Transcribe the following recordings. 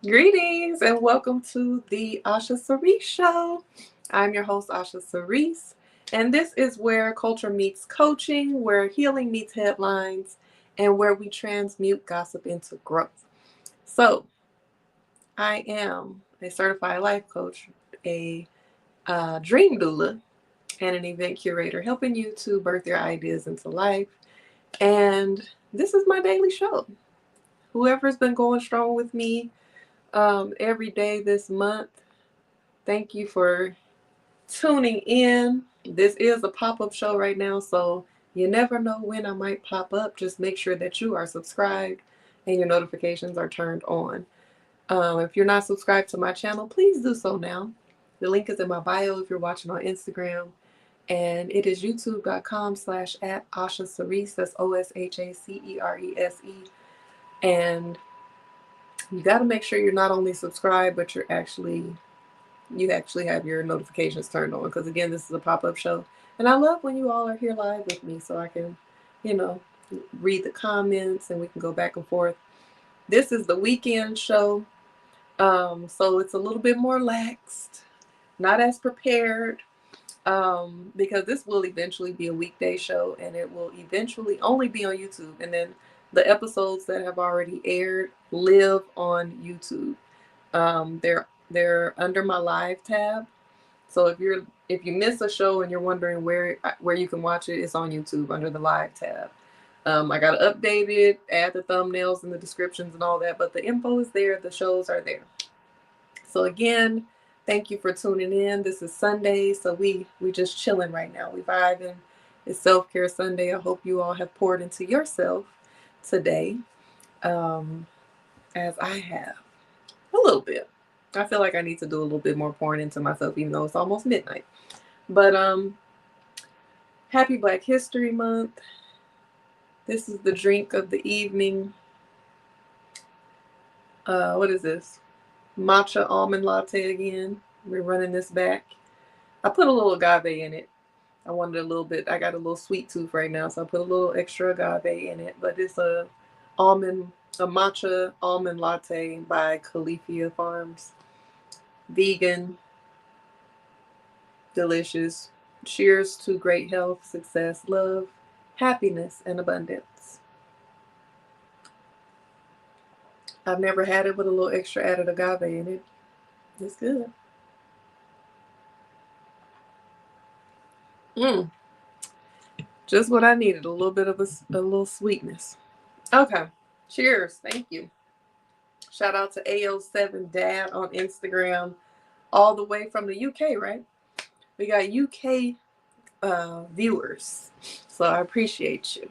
Greetings and welcome to the Osha Cerese Show. I'm your host, Osha Cerese, and this is where culture meets coaching, where healing meets headlines, and where we transmute gossip into growth. So, I am a certified life coach, a dream doula, and an event curator, helping you to birth your ideas into life. And this is my daily show. Whoever's been going strong with me every day this month, thank you for tuning in. This is a pop-up show right now, so you never know when I might pop up. Just make sure that you are subscribed and your notifications are turned on. If you're not subscribed to my channel, please do so now. The link is in my bio if you're watching on Instagram. And it is youtube.com/at Osha Cerese. That's OSHACERESE. And you got to make sure you're not only subscribed, but you actually have your notifications turned on, because again, this is a pop-up show and I love when you all are here live with me so I can, you know, read the comments and we can go back and forth. This is the weekend show, so it's a little bit more laxed, not as prepared, because this will eventually be a weekday show and it will eventually only be on YouTube, and then the episodes that have already aired live on YouTube. They're under my live tab. So if you miss a show and you're wondering where you can watch it, it's on YouTube under the live tab. I got to update it, add the thumbnails and the descriptions and all that, but the info is there. The shows are there. So again, thank you for tuning in. This is Sunday, so we just chilling right now. We vibing. It's Self-Care Sunday. I hope you all have poured into yourself today, um, as I have a little bit. I feel like I need to do a little bit more pouring into myself, even though it's almost midnight. But happy Black History Month. This is the drink of the evening. What is this? Matcha almond latte again. We're running this back. I put a little agave in it. I wanted a little bit. I got a little sweet tooth right now, so I put a little extra agave in it. But it's a matcha almond latte by Califia Farms. Vegan, delicious. Cheers to great health, success, love, happiness, and abundance. I've never had it with a little extra added agave in it. It's good. Mm, just what I needed. A little bit of a little sweetness. Okay. Cheers. Thank you. Shout out to AO7 Dad on Instagram, all the way from the UK, right? We got UK viewers. So I appreciate you.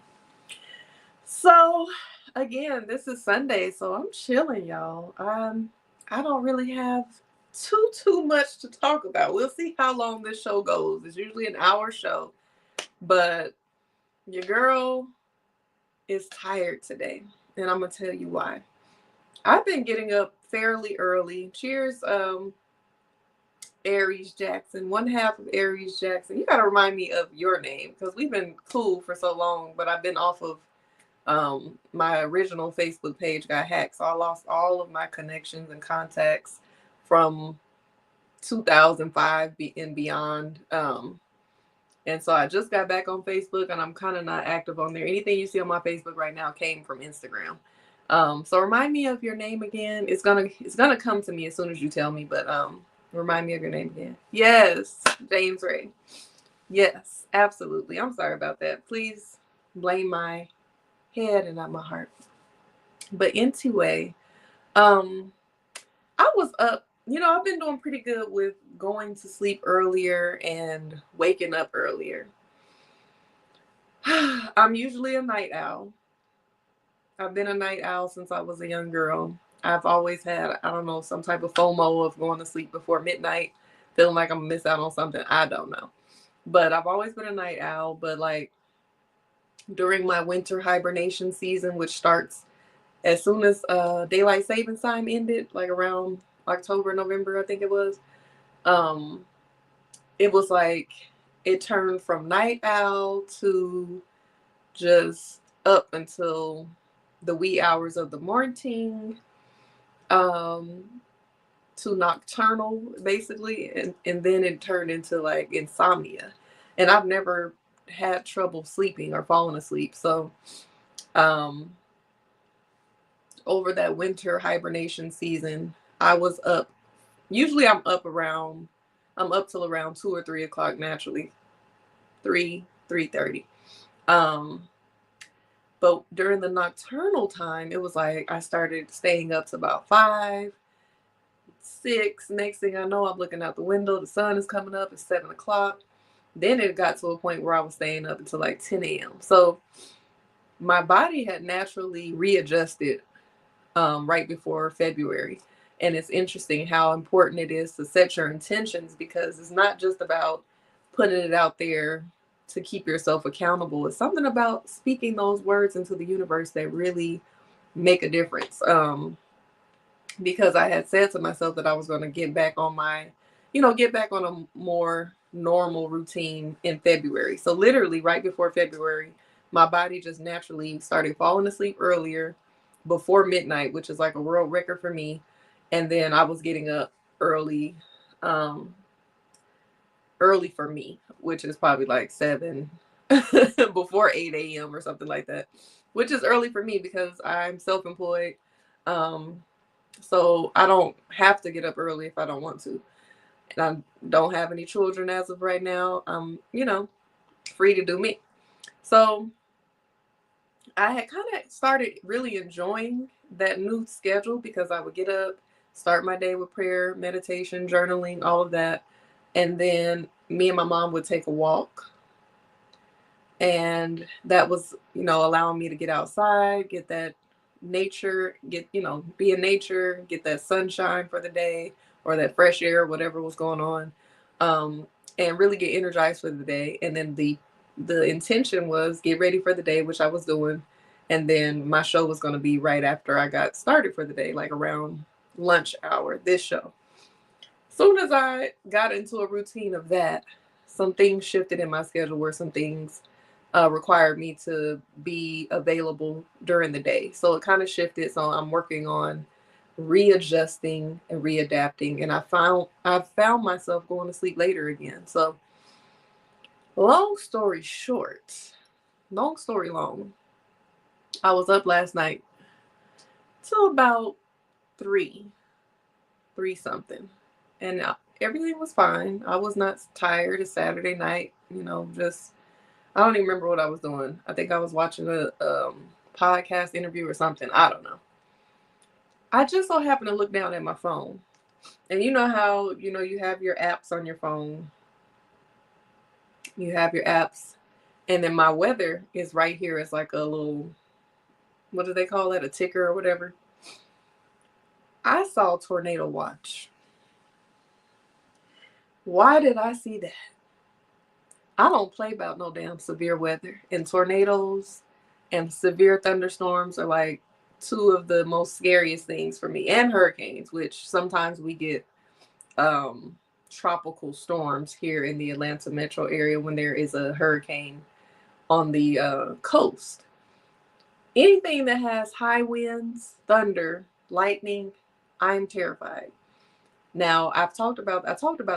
So again, this is Sunday, so I'm chilling, y'all. I don't really have too much to talk about. We'll see how long this show goes. It's usually an hour show, but your girl is tired today, and I'm gonna tell you why. I've been getting up fairly early. Cheers, Aries Jackson, one half of Aries Jackson. You gotta remind me of your name because we've been cool for so long, but I've been off of my original Facebook page got hacked, so I lost all of my connections and contacts from 2005 and beyond. And so I just got back on Facebook, and I'm kind of not active on there. Anything you see on my Facebook right now came from Instagram. So remind me of your name again. It's gonna come to me as soon as you tell me, but remind me of your name again. Yes, James Ray. Yes, absolutely. I'm sorry about that. Please blame my head and not my heart. But anyway, um, I was up. I've been doing pretty good with going to sleep earlier and waking up earlier. I'm usually a night owl. I've been a night owl since I was a young girl. I've always had, I don't know, some type of FOMO of going to sleep before midnight, feeling like I'm gonna miss out on something. I don't know. But I've always been a night owl. But like during my winter hibernation season, which starts as soon as daylight savings time ended, like around October, November, I think um, it was like it turned from night owl to just up until the wee hours of the morning. um, to nocturnal, basically, and then it turned into like insomnia. And I've never had trouble sleeping or falling asleep. So, um, over that winter hibernation season, I was up. Usually, I'm up till around 2 or 3 o'clock naturally, 3:30. Um, but during the nocturnal time, it was like I started staying up to about 5, 6. Next thing I know, I'm looking out the window. The sun is coming up. It's 7 o'clock. Then it got to a point where I was staying up until like 10 a.m. So my body had naturally readjusted right before February. And it's interesting how important it is to set your intentions, because it's not just about putting it out there to keep yourself accountable. It's something about speaking those words into the universe that really make a difference. Because I had said to myself that I was going to get back on get back on a more normal routine in February. So literally right before February, my body just naturally started falling asleep earlier, before midnight, which is like a world record for me. And then I was getting up early, um, early for me, which is probably like 7, before 8 a.m. or something like that, which is early for me because I'm self-employed. Um, so I don't have to get up early if I don't want to. And I don't have any children as of right now. I'm, free to do me. So I had kind of started really enjoying that new schedule, because I would get up, start my day with prayer, meditation, journaling, all of that. And then me and my mom would take a walk. And that was, allowing me to get outside, get that nature, be in nature, get that sunshine for the day, or that fresh air, whatever was going on, um, and really get energized for the day. And then the intention was get ready for the day, which I was doing. And then my show was going to be right after I got started for the day, like around lunch hour, this show. Soon as I got into a routine of that, some things shifted in my schedule, where some things required me to be available during the day. So it kind of shifted. So I'm working on readjusting and readapting. And I found myself going to sleep later again. So long story short, long story long, I was up last night till about 3, 3 something. And everything was fine. I was not tired. It's Saturday night, just I don't even remember what I was doing. I think I was watching a podcast interview or something. I don't know. I just so happened to look down at my phone. And you know how, you have your apps on your phone. You have your apps. And then my weather is right here. It's like a little, what do they call it? A ticker or whatever. I saw tornado watch. Why did I see that? I don't play about no damn severe weather. And tornadoes and severe thunderstorms are like two of the most scariest things for me. And hurricanes, which sometimes we get um, tropical storms here in the Atlanta metro area when there is a hurricane on the coast. Anything that has high winds, thunder, lightning, I'm terrified. Now, I talked about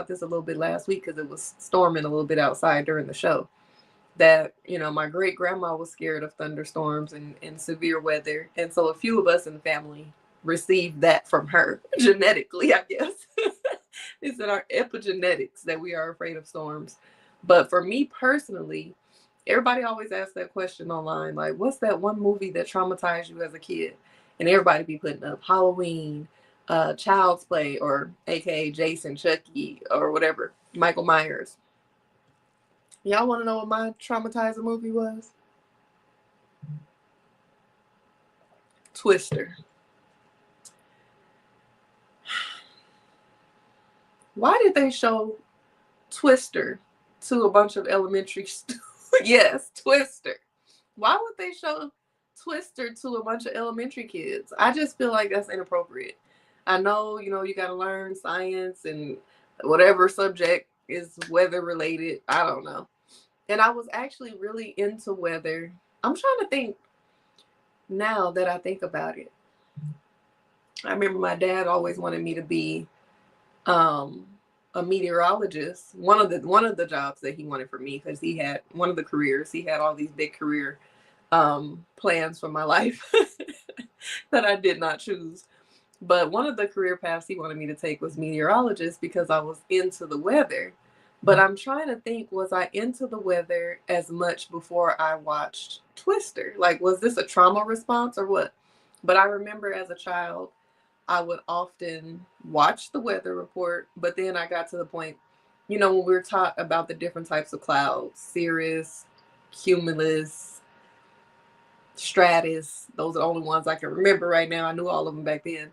this a little bit last week because it was storming a little bit outside during the show. That, my great grandma was scared of thunderstorms and severe weather. And so a few of us in the family received that from her genetically, I guess. It's in our epigenetics that we are afraid of storms. But for me personally, everybody always asks that question online, like, what's that one movie that traumatized you as a kid? And everybody be putting up Halloween, Child's Play, or AKA Jason, Chucky, or whatever, Michael Myers. Y'all want to know what my traumatizing movie was? Twister. Why did they show Twister to a bunch of elementary students? Yes, Twister. Why would they show Twister to a bunch of elementary kids? I just feel like that's inappropriate. I know, you got to learn science and whatever subject is weather related. I don't know. And I was actually really into weather. I'm trying to think now that I think about it. I remember my dad always wanted me to be um, a meteorologist. One of the jobs that he wanted for me, because he had one of the careers. He had all these big career plans for my life that I did not choose. But one of the career paths he wanted me to take was meteorologist because I was into the weather. But I'm trying to think, was I into the weather as much before I watched Twister? Like, was this a trauma response or what? But I remember as a child, I would often watch the weather report, but then I got to the point, when we were taught about the different types of clouds, cirrus, cumulus, stratus. Those are the only ones I can remember right now. I knew all of them back then.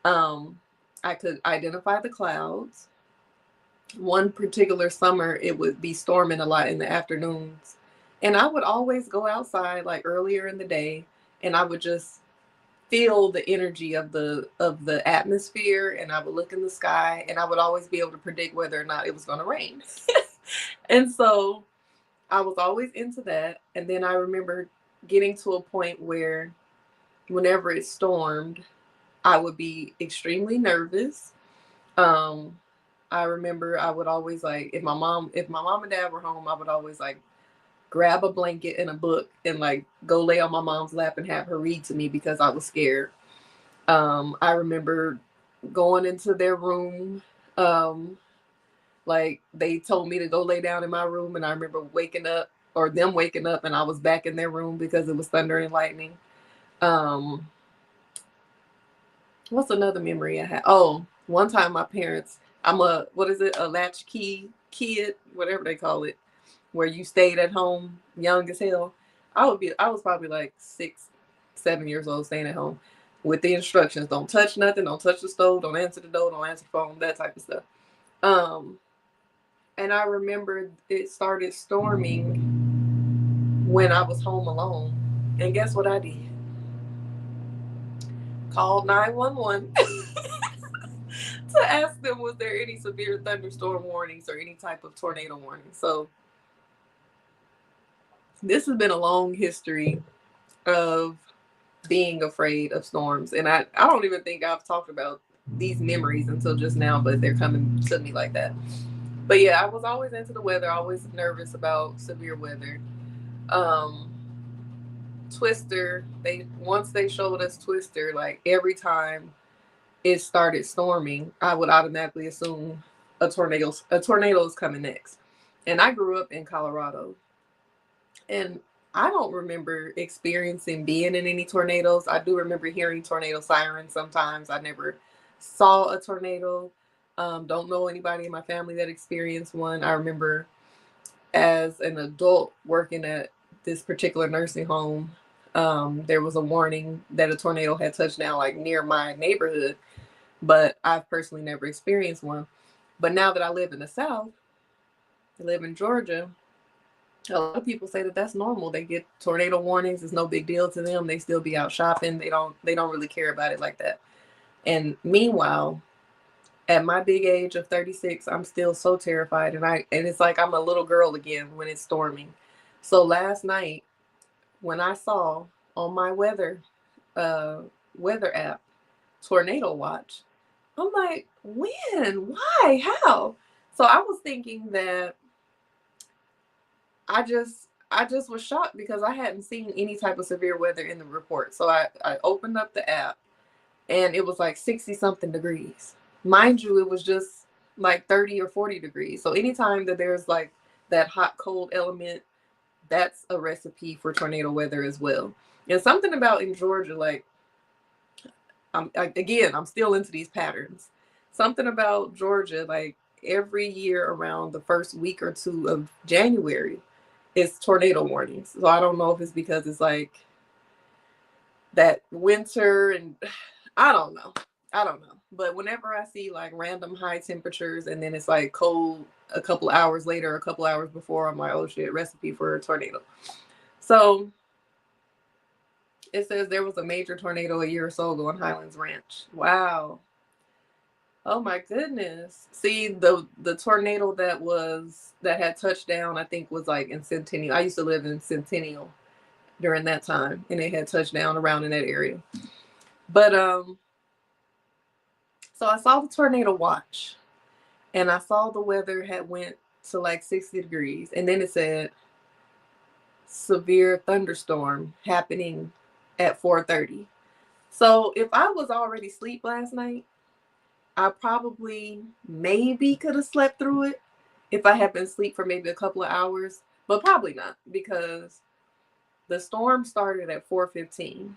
Um, I could identify the clouds. One particular summer, it would be storming a lot in the afternoons. And I would always go outside like earlier in the day, and I would just feel the energy of the atmosphere, and I would look in the sky, and I would always be able to predict whether or not it was going to rain. And so I was always into that. And then I remember getting to a point where whenever it stormed, I would be extremely nervous. Um, I remember I would always like, if my mom and dad were home, I would always like grab a blanket and a book and like go lay on my mom's lap and have her read to me because I was scared. I remember going into their room. Um, like they told me to go lay down in my room, and I remember waking up or them waking up, and I was back in their room because it was thunder and lightning. Um, what's another memory I had? Oh, one time my parents, I'm a, what is it, a latchkey kid, whatever they call it, where you stayed at home young as hell. I was probably like 6, 7 years old staying at home with the instructions. Don't touch nothing, don't touch the stove, don't answer the door, don't answer the phone, that type of stuff. Um, and I remember it started storming when I was home alone. And guess what I did? Called 911 to ask them was there any severe thunderstorm warnings or any type of tornado warning. So this has been a long history of being afraid of storms. And I don't even think I've talked about these memories until just now, but they're coming to me like that. But yeah, I was always into the weather, always nervous about severe weather. Um, Twister, they once they showed us Twister, like every time it started storming, I would automatically assume a tornado is coming next. And I grew up in Colorado, and I don't remember experiencing being in any tornadoes. I do remember hearing tornado sirens sometimes. I never saw a tornado. Don't know anybody in my family that experienced one. I remember as an adult working at this particular nursing home, there was a warning that a tornado had touched down like near my neighborhood, but I've personally never experienced one. But now that I live in the South, I live in Georgia, a lot of people say that that's normal. They get tornado warnings. It's no big deal to them. They still be out shopping. They don't really care about it like that. And meanwhile, at my big age of 36, I'm still so terrified, and it's like I'm a little girl again when it's storming. So last night when I saw on my uh weather app tornado watch, I'm like, when? Why? How? So I was thinking that I just was shocked because I hadn't seen any type of severe weather in the report. So I opened up the app, and it was like 60 something degrees. Mind you, it was just like 30 or 40 degrees. So anytime that there's like that hot cold element, that's a recipe for tornado weather as well. And something about in Georgia, like I'm still into these patterns. Something about Georgia, like every year around the first week or two of January, it's tornado warnings. So I don't know if it's because it's like that winter, and I don't know. I don't know. But whenever I see like random high temperatures and then it's like cold a couple hours later, a couple hours before, I'm like, oh shit, recipe for a tornado. So it says there was a major tornado a year or so ago on Highlands Ranch. Wow. Oh my goodness. See, the tornado that had touched down, I think was like in Centennial. I used to live in Centennial during that time, and it had touched down around in that area. But So I saw the tornado watch, and I saw the weather had went to like 60 degrees, and then it said severe thunderstorm happening at 4:30. So if I was already asleep last night, I probably maybe could have slept through it if I had been asleep for maybe a couple of hours, but probably not, because the storm started at 4:15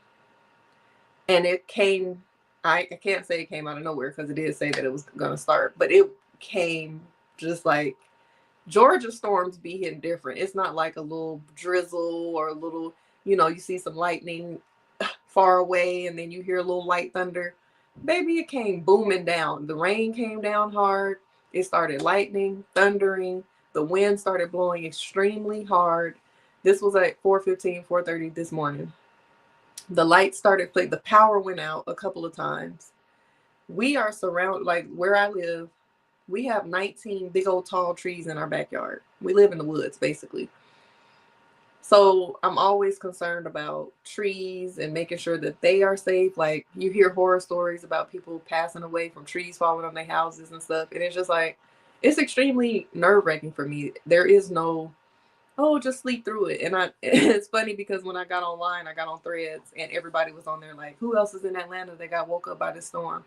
and it came. I can't say it came out of nowhere because it did say that it was going to start, but it came just like Georgia storms be hitting different. It's not like a little drizzle or a little, you see some lightning far away and then you hear a little light thunder. Baby, it came booming down. The rain came down hard. It started lightning, thundering. The wind started blowing extremely hard. This was at 4:15, 4:30 this morning. The lights started playing. The power went out a couple of times. We are surrounded, like where I live, we have 19 big old tall trees in our backyard. We live in the woods, basically. So I'm always concerned about trees and making sure that they are safe. Like you hear horror stories about people passing away from trees falling on their houses and stuff. And it's just like, it's extremely nerve wracking for me. There is no, oh, just sleep through it. And it's funny because when I got online, I got on Threads and everybody was on there like, who else is in Atlanta that got woke up by this storm?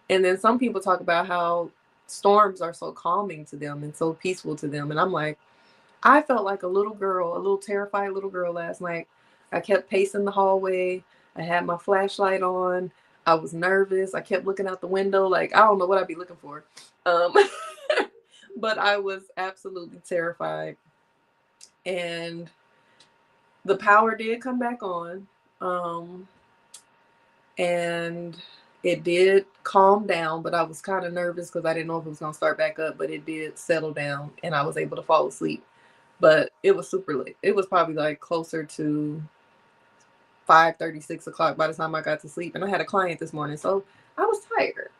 And then some people talk about how storms are so calming to them and so peaceful to them. And I'm like, I felt like a little girl, a little terrified little girl last night. I kept pacing the hallway. I had my flashlight on. I was nervous. I kept looking out the window. Like, I don't know what I'd be looking for. Um, but I was absolutely terrified. And the power did come back on. And it did calm down, but I was kind of nervous because I didn't know if it was going to start back up, but it did settle down and I was able to fall asleep. But it was super late. It was probably like closer to 5:30, 6 o'clock by the time I got to sleep. And I had a client this morning, so I was tired.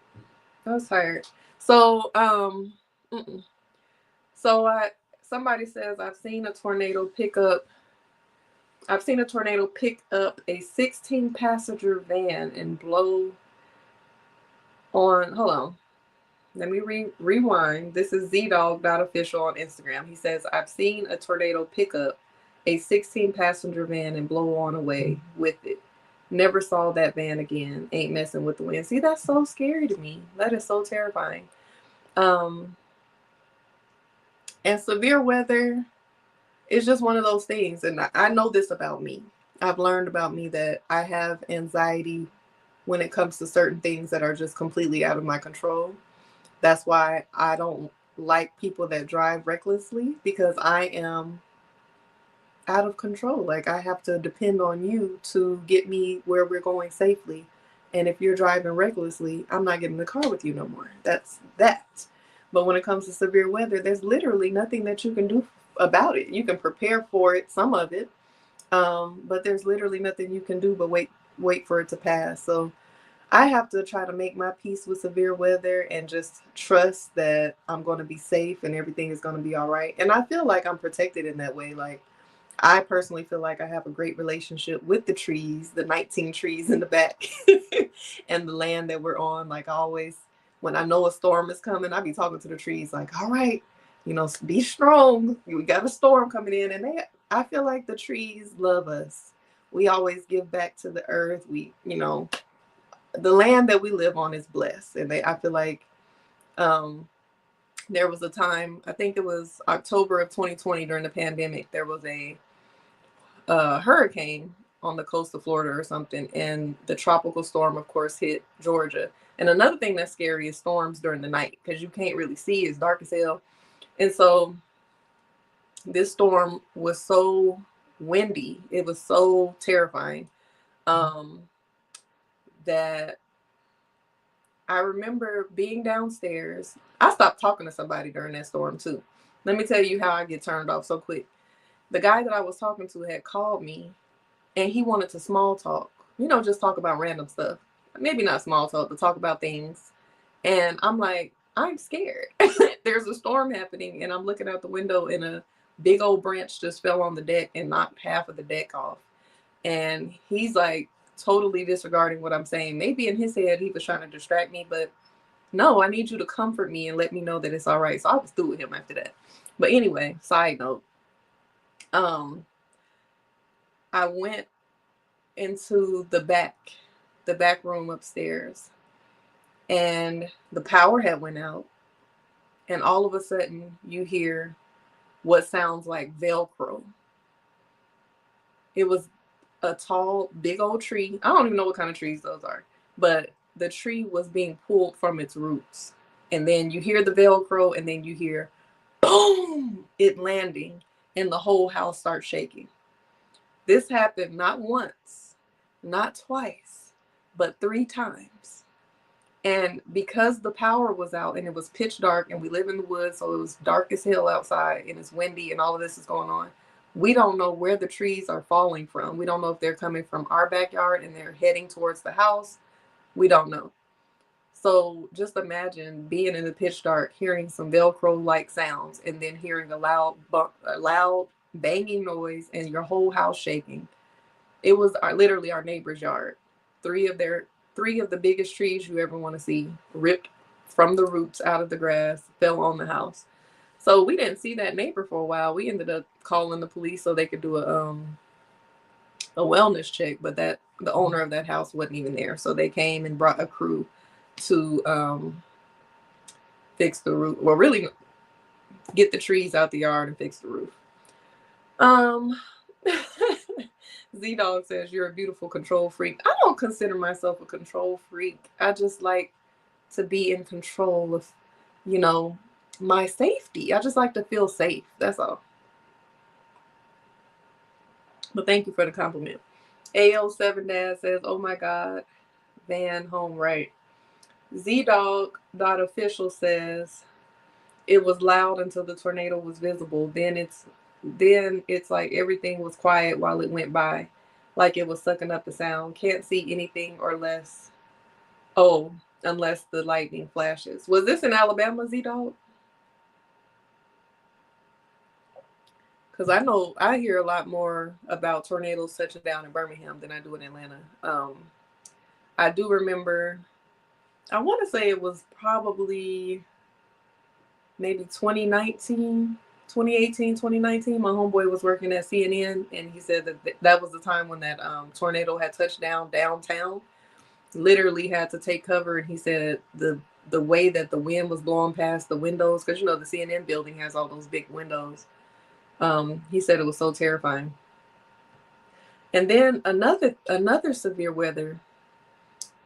So, somebody says I've seen a tornado pick up a 16 passenger van and blow on. Hold on. Let me rewind. This is ZDog.official on Instagram. He says, I've seen a tornado pick up a 16 passenger van and blow on away with it. Never saw that van again. Ain't messing with the wind. See, that's so scary to me. That is so terrifying. And severe weather is just one of those things. And I know this about me. I've learned about me that I have anxiety when it comes to certain things that are just completely out of my control. That's why I don't like people that drive recklessly, because I am out of control. Like, I have to depend on you to get me where we're going safely. And if you're driving recklessly, I'm not getting in the car with you no more. That's that. But when it comes to severe weather, there's literally nothing that you can do about it. You can prepare for it, some of it, but there's literally nothing you can do but wait for it to pass. So I have to try to make my peace with severe weather and just trust that I'm going to be safe and everything is going to be all right. And I feel like I'm protected in that way. Like, I personally feel like I have a great relationship with the trees, the 19 trees in the back and the land that we're on. Like, always, when I know a storm is coming, I be talking to the trees like, all right, be strong. We got a storm coming in. And I feel like the trees love us. We always give back to the earth. The land that we live on is blessed. And I feel like there was a time, I think it was October of 2020 during the pandemic, there was a hurricane on the coast of Florida or something. And the tropical storm, of course, hit Georgia. And another thing that's scary is storms during the night, because you can't really see. It's dark as hell. And so this storm was so windy. It was so terrifying that I remember being downstairs. I stopped talking to somebody during that storm too. Let me tell you how I get turned off so quick. The guy that I was talking to had called me and he wanted to small talk, just talk about random stuff. Maybe not small talk, but talk about things. And I'm like, I'm scared. There's a storm happening and I'm looking out the window and a big old branch just fell on the deck and knocked half of the deck off. And he's like totally disregarding what I'm saying. Maybe in his head he was trying to distract me, but No, I need you to comfort me and let me know that it's all right. So I was through with him after that. But anyway, side note, um, I went into the back room upstairs, and the power had went out, and all of a sudden you hear what sounds like Velcro. It was a tall, big old tree. I don't even know what kind of trees those are, but the tree was being pulled from its roots. And then you hear the Velcro, and then you hear boom, it landing, and the whole house starts shaking. This happened not once, not twice, but 3 times. And because the power was out and it was pitch dark and we live in the woods, so it was dark as hell outside and it's windy and all of this is going on, we don't know where the trees are falling from. We don't know if they're coming from our backyard and they're heading towards the house. We don't know. So just imagine being in the pitch dark, hearing some Velcro-like sounds, and then hearing a loud banging noise, and your whole house shaking. It was literally our neighbor's yard. Three of their three of the biggest trees you ever want to see ripped from the roots out of the grass, fell on the house. So we didn't see that neighbor for a while. We ended up calling the police so they could do a wellness check, but that the owner of that house wasn't even there. So they came and brought a crew to fix the roof. Well, really get the trees out the yard and fix the roof. Um Z Dog says you're a beautiful control freak. I don't consider myself a control freak. I just like to be in control of, you know, my safety. I just like to feel safe. That's all. But thank you for the compliment. AO7 Dad says, oh my God, Van home right. Z Dog Official says it was loud until the tornado was visible. Then it's like everything was quiet while it went by, like it was sucking up the sound. Can't see anything or less. Oh, unless the lightning flashes. Was this in Alabama, Z Dog? Because I know I hear a lot more about tornadoes touching down in Birmingham than I do in Atlanta. I do remember, I want to say it was probably maybe 2019, 2018, 2019. My homeboy was working at CNN, and he said that was the time when that tornado had touched down downtown. Literally had to take cover, and he said the way that the wind was blowing past the windows, because you know the CNN building has all those big windows. He said it was so terrifying. And then another severe weather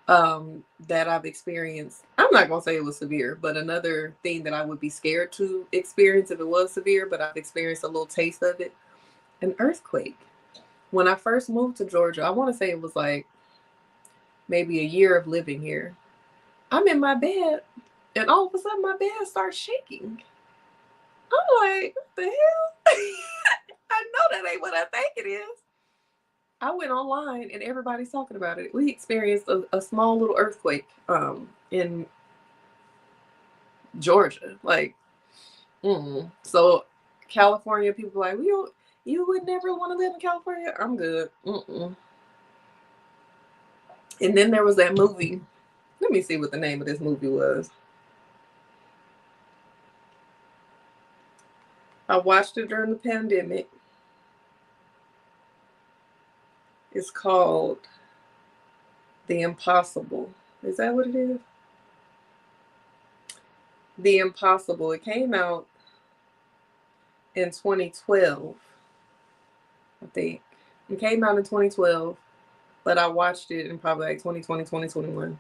that I've experienced. I'm not gonna say it was severe, but another thing that I would be scared to experience if it was severe, but I've experienced a little taste of it. An earthquake. When I first moved to Georgia, I want to say it was like maybe a year of living here. I'm in my bed, and all of a sudden my bed starts shaking. I'm like, what the hell? I know that ain't what I think it is. I went online and everybody's talking about it. We experienced a small little earthquake in Georgia. Like, so California people are like, you would never want to live in California. I'm good. And then there was that movie. Let me see what the name of this movie was. I watched it during the pandemic. It's called The Impossible. Is that what it is? The Impossible. It came out in 2012, I think. It came out in 2012, but I watched it in probably like 2020, 2021.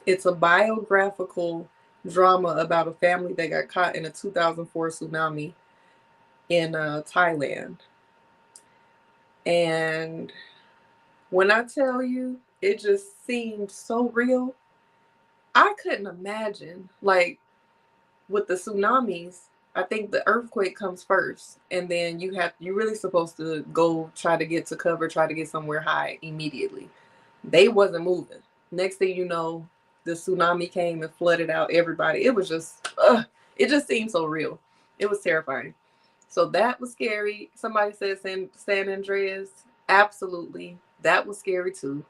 It's a biographical drama about a family that got caught in a 2004 tsunami in Thailand. And when I tell you, it just seemed so real. I couldn't imagine, like, with the tsunamis, I think the earthquake comes first, and then you're really supposed to go try to get to cover, try to get somewhere high immediately. They wasn't moving. Next thing you know, the tsunami came and flooded out everybody. It was just, it just seemed so real. It was terrifying. So that was scary. Somebody said San Andreas. Absolutely. That was scary too.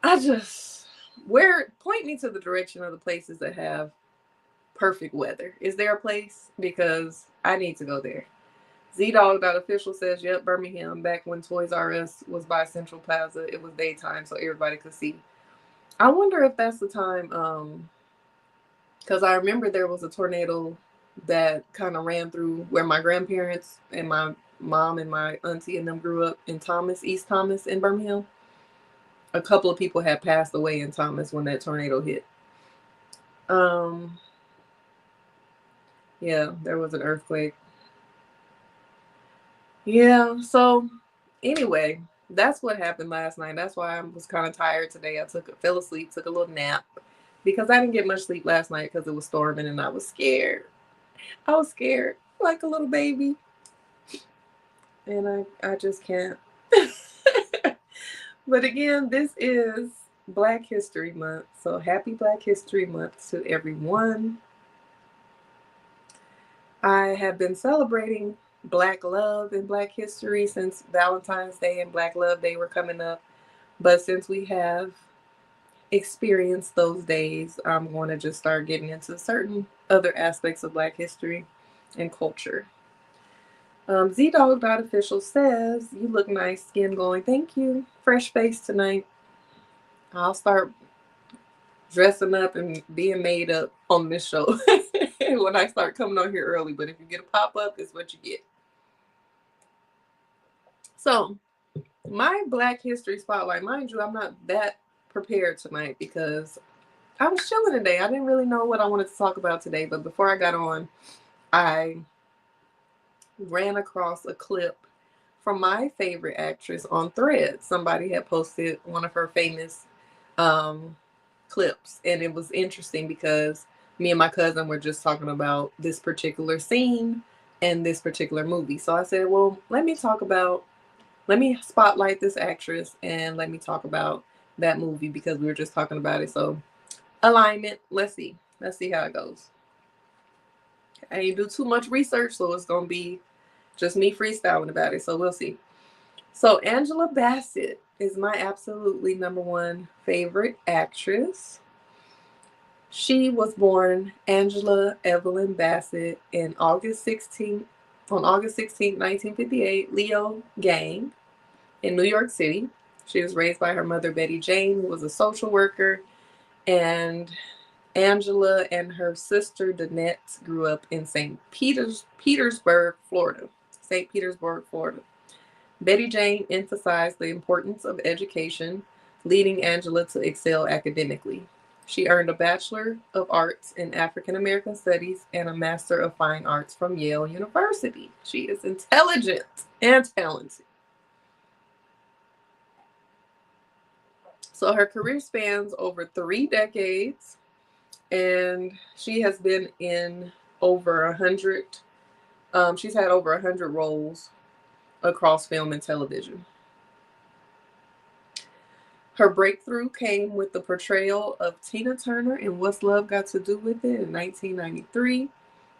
I just, point me to the direction of the places that have perfect weather. Is there a place? Because I need to go there. ZDog.official says, yep, Birmingham. Back when Toys R Us was by Central Plaza, it was daytime so everybody could see. I wonder if that's the time, because I remember there was a tornado that kind of ran through where my grandparents and my mom and my auntie and them grew up in Thomas, East Thomas in Birmingham. A couple of people had passed away in Thomas when that tornado hit. Yeah, there was an earthquake. Yeah, so anyway, that's what happened last night. That's why I was kind of tired today. Fell asleep, took a little nap because I didn't get much sleep last night because it was storming and I was scared. I was scared like a little baby. And I just can't. But again, this is Black History Month. So happy Black History Month to everyone. I have been celebrating Black love and Black history since Valentine's Day and Black Love Day were coming up. But since we have experienced those days, I'm going to just start getting into certain other aspects of Black history and culture. ZDog.official says, you look nice, skin glowing. Thank you. Fresh face tonight. I'll start dressing up and being made up on this show when I start coming on here early. But if you get a pop-up, it's what you get. So, my Black History Spotlight, mind you, I'm not that prepared tonight because I was chilling today. I didn't really know what I wanted to talk about today. But before I got on, I ran across a clip from my favorite actress on Threads. Somebody had posted one of her famous clips, and it was interesting because me and my cousin were just talking about this particular scene and this particular movie. So I said, well, let me spotlight this actress and let me talk about that movie because we were just talking about it. So alignment, let's see how it goes. I didn't do too much research, so it's gonna be just me freestyling about it. So we'll see. So Angela Bassett is my absolutely number one favorite actress. She was born Angela Evelyn Bassett on August 16th, 1958, Leo Gang in New York City. She was raised by her mother, Betty Jane, who was a social worker, and Angela and her sister, Danette, grew up in St. Petersburg, Florida. St. Petersburg, Florida. Betty Jane emphasized the importance of education, leading Angela to excel academically. She earned a Bachelor of Arts in African American Studies and a Master of Fine Arts from Yale University. She is intelligent and talented. So her career spans over 3 decades, and she has been in over 100. She's had over 100 roles across film and television. Her breakthrough came with the portrayal of Tina Turner in What's Love Got to Do with It in 1993,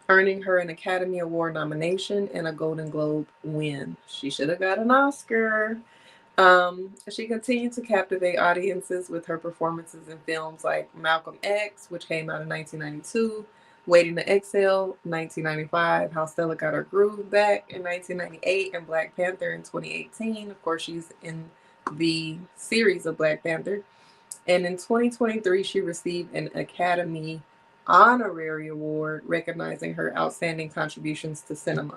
earning her an Academy Award nomination and a Golden Globe win. She should have got an Oscar. She continued to captivate audiences with her performances in films like Malcolm X, which came out in 1992, Waiting to Exhale, 1995, How Stella Got Her Groove Back in 1998, and Black Panther in 2018. Of course, she's in the series of Black Panther. And in 2023, she received an Academy Honorary Award recognizing her outstanding contributions to cinema,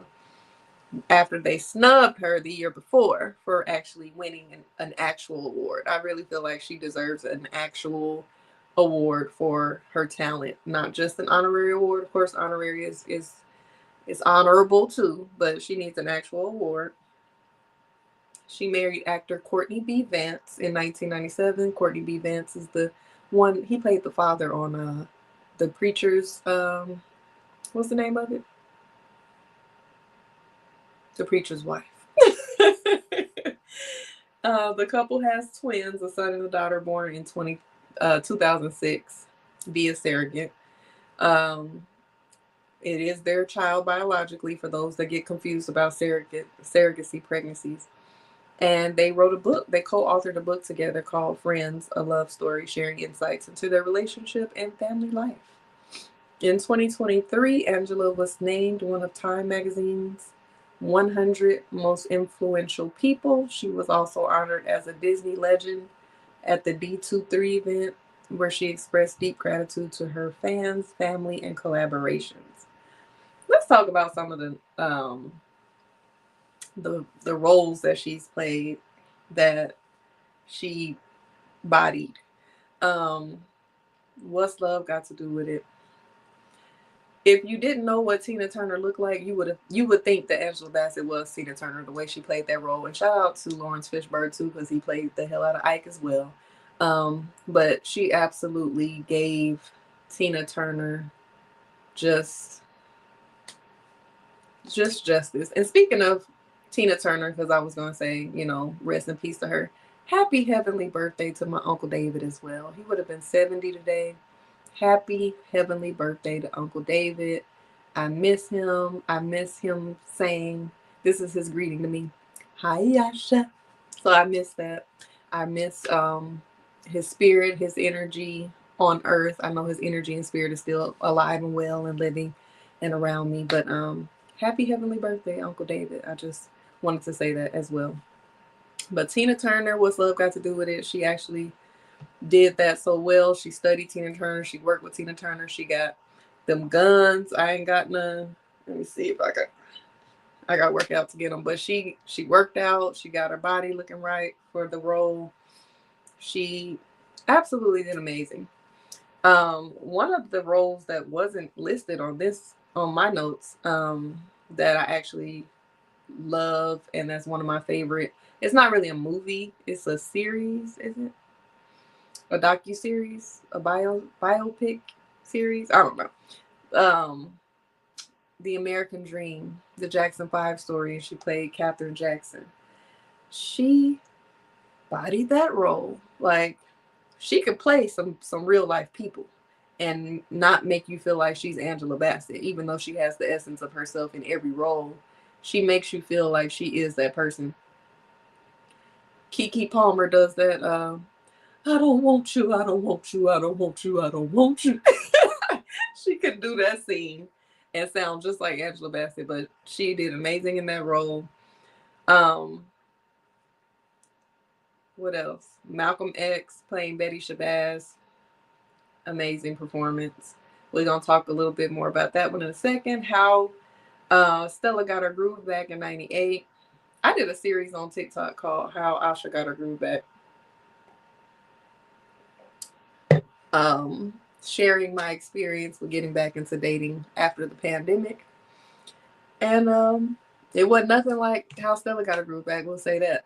after they snubbed her the year before for actually winning an actual award. I really feel like she deserves an actual award for her talent, not just an honorary award. Of course, honorary is honorable too, but she needs an actual award. She married actor Courtney B. Vance in 1997. Courtney B. Vance is the one, he played the father on The Preacher's, what's the name of it? The Preacher's Wife. The couple has twins, a son and a daughter, born in 2006 via surrogate. It is their child biologically, for those that get confused about surrogacy pregnancies. And they wrote a book. They co-authored a book together called Friends, a Love Story, sharing insights into their relationship and family life. In 2023, Angela was named one of Time Magazine's 100 most influential people. She was also honored as a Disney legend at the D23 event, where she expressed deep gratitude to her fans, family, and collaborations. Let's talk about some of the roles that she's played that she bodied. Um, what's love got to do with it? If you didn't know what Tina Turner looked like, you would think that Angela Bassett was Tina Turner, the way she played that role. And shout out to Lawrence Fishburne too, because he played the hell out of Ike as well. But she absolutely gave Tina Turner just justice. And speaking of Tina Turner, because I was gonna say, rest in peace to her. Happy heavenly birthday to my Uncle David as well. He would have been 70 today. Happy heavenly birthday to Uncle David. I miss him. I miss him saying, this is his greeting to me. Hi, Asha. So I miss that. I miss his spirit, his energy on earth. I know his energy and spirit is still alive and well and living and around me. But happy heavenly birthday, Uncle David. I just wanted to say that as well. But Tina Turner, what's love got to do with it? She actually did that so well. She studied Tina Turner. She worked with Tina Turner. She got them guns. I ain't got none. Let me see if I got to work out to get them. But she worked out. She got her body looking right for the role. She absolutely did amazing. One of the roles that wasn't listed on my notes, that I actually love, and that's one of my favorite. It's not really a movie. It's a series, is it? A docu-series, a biopic series. I don't know. Um, The American Dream, the Jackson 5 story. She played Katherine Jackson. She bodied that role. Like, she could play some real life people and not make you feel like she's Angela Bassett, even though she has the essence of herself in every role. She makes you feel like she is that person. Keke Palmer does that. I don't want you, I don't want you, I don't want you, I don't want you. She could do that scene and sound just like Angela Bassett, but she did amazing in that role. Um, what else? Malcolm X playing Betty Shabazz, amazing performance. We're gonna talk a little bit more about that one in a second. How Stella got her groove back in '98. I did a series on TikTok called "How Osha Got Her Groove Back." Sharing my experience with getting back into dating after the pandemic. And it wasn't nothing like how Stella got her groove back, we'll say that.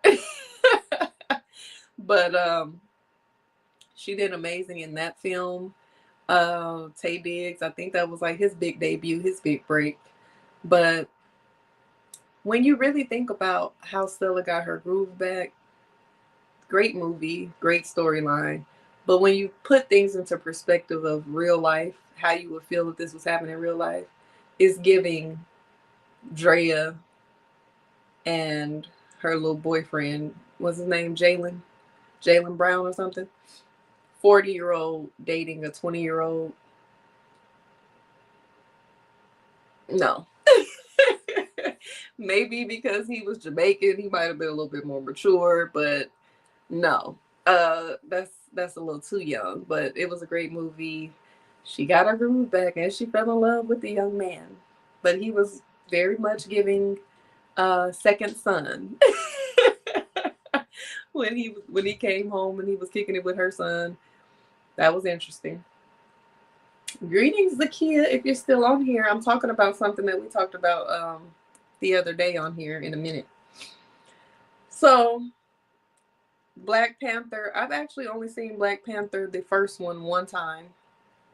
But she did amazing in that film. Taye Diggs, I think that was like his big debut, his big break. But when you really think about how Stella got her groove back, great movie, great storyline. But when you put things into perspective of real life, how you would feel if this was happening in real life, is giving Drea and her little boyfriend, what's his name, Jaylen Brown or something, 40-year-old dating a 20-year-old. No. Maybe because he was Jamaican, he might have been a little bit more mature, but no. That's a little too young, but it was a great movie. She got her groove back and she fell in love with the young man. But he was very much giving second son. when he came home and he was kicking it with her son. That was interesting. Greetings, Zakia. If you're still on here, I'm talking about something that we talked about the other day on here in a minute. So, Black Panther. I've actually only seen Black Panther, the first one time,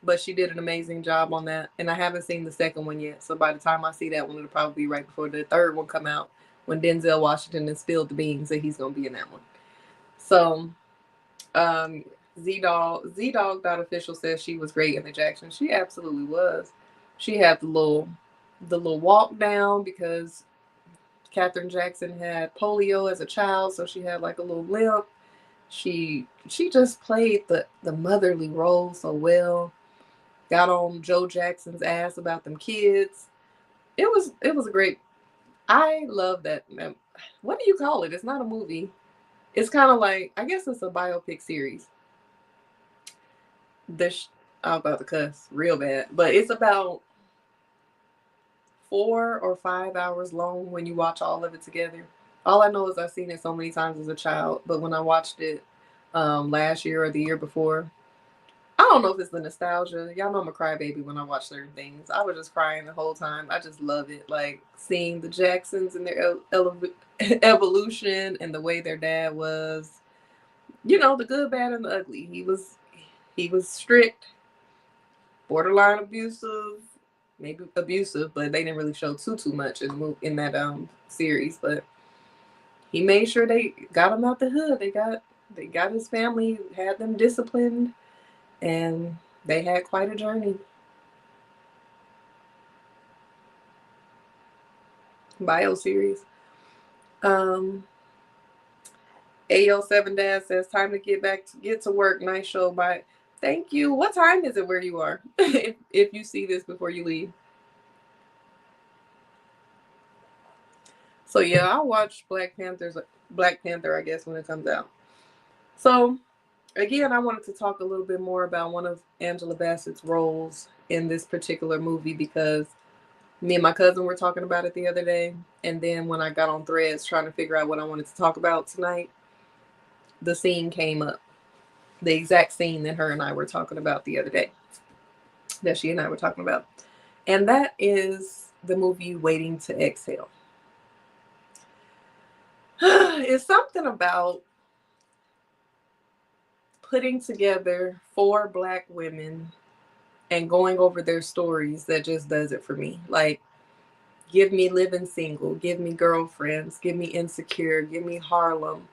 but she did an amazing job on that. And I haven't seen the second one yet. So by the time I see that one, it'll probably be right before the third one come out, when Denzel Washington has spilled the beans that he's gonna be in that one. So, Z-Dog.official says she was great in the Jackson. She absolutely was. She had the little walk down because Katherine Jackson had polio as a child, so she had like a little limp. She just played the motherly role so well. Got on Joe Jackson's ass about them kids. It was a great. I love that. What do you call it? It's not a movie. It's kind of like, I guess it's a biopic series. This I'm about to cuss real bad, but it's about 4 or 5 hours long when you watch all of it together. All I know is I've seen it so many times as a child, but when I watched it last year or the year before, I don't know if it's the nostalgia. Y'all know I'm a crybaby when I watch certain things. I was just crying the whole time. I just love it. Like seeing the Jacksons and their evolution and the way their dad was. You know, the good, bad, and the ugly. He was strict, borderline abusive, maybe abusive, but they didn't really show too much in that series. But he made sure they got him out the hood. They got his family, had them disciplined, and they had quite a journey. Bio series. Um, AO7 Dad says, time to get to work. Nice show. Bye. Thank you. What time is it where you are? if you see this before you leave. So yeah, I'll watch Black Panther, I guess, when it comes out. So again, I wanted to talk a little bit more about one of Angela Bassett's roles in this particular movie because me and my cousin were talking about it the other day. And then when I got on Threads trying to figure out what I wanted to talk about tonight, the scene came up. The exact scene that her and I were talking about the other day. That she and I were talking about. And that is the movie Waiting to Exhale. It's something about putting together 4 Black women and going over their stories that just does it for me. Like, give me Living Single, give me Girlfriends, give me Insecure, give me Harlem,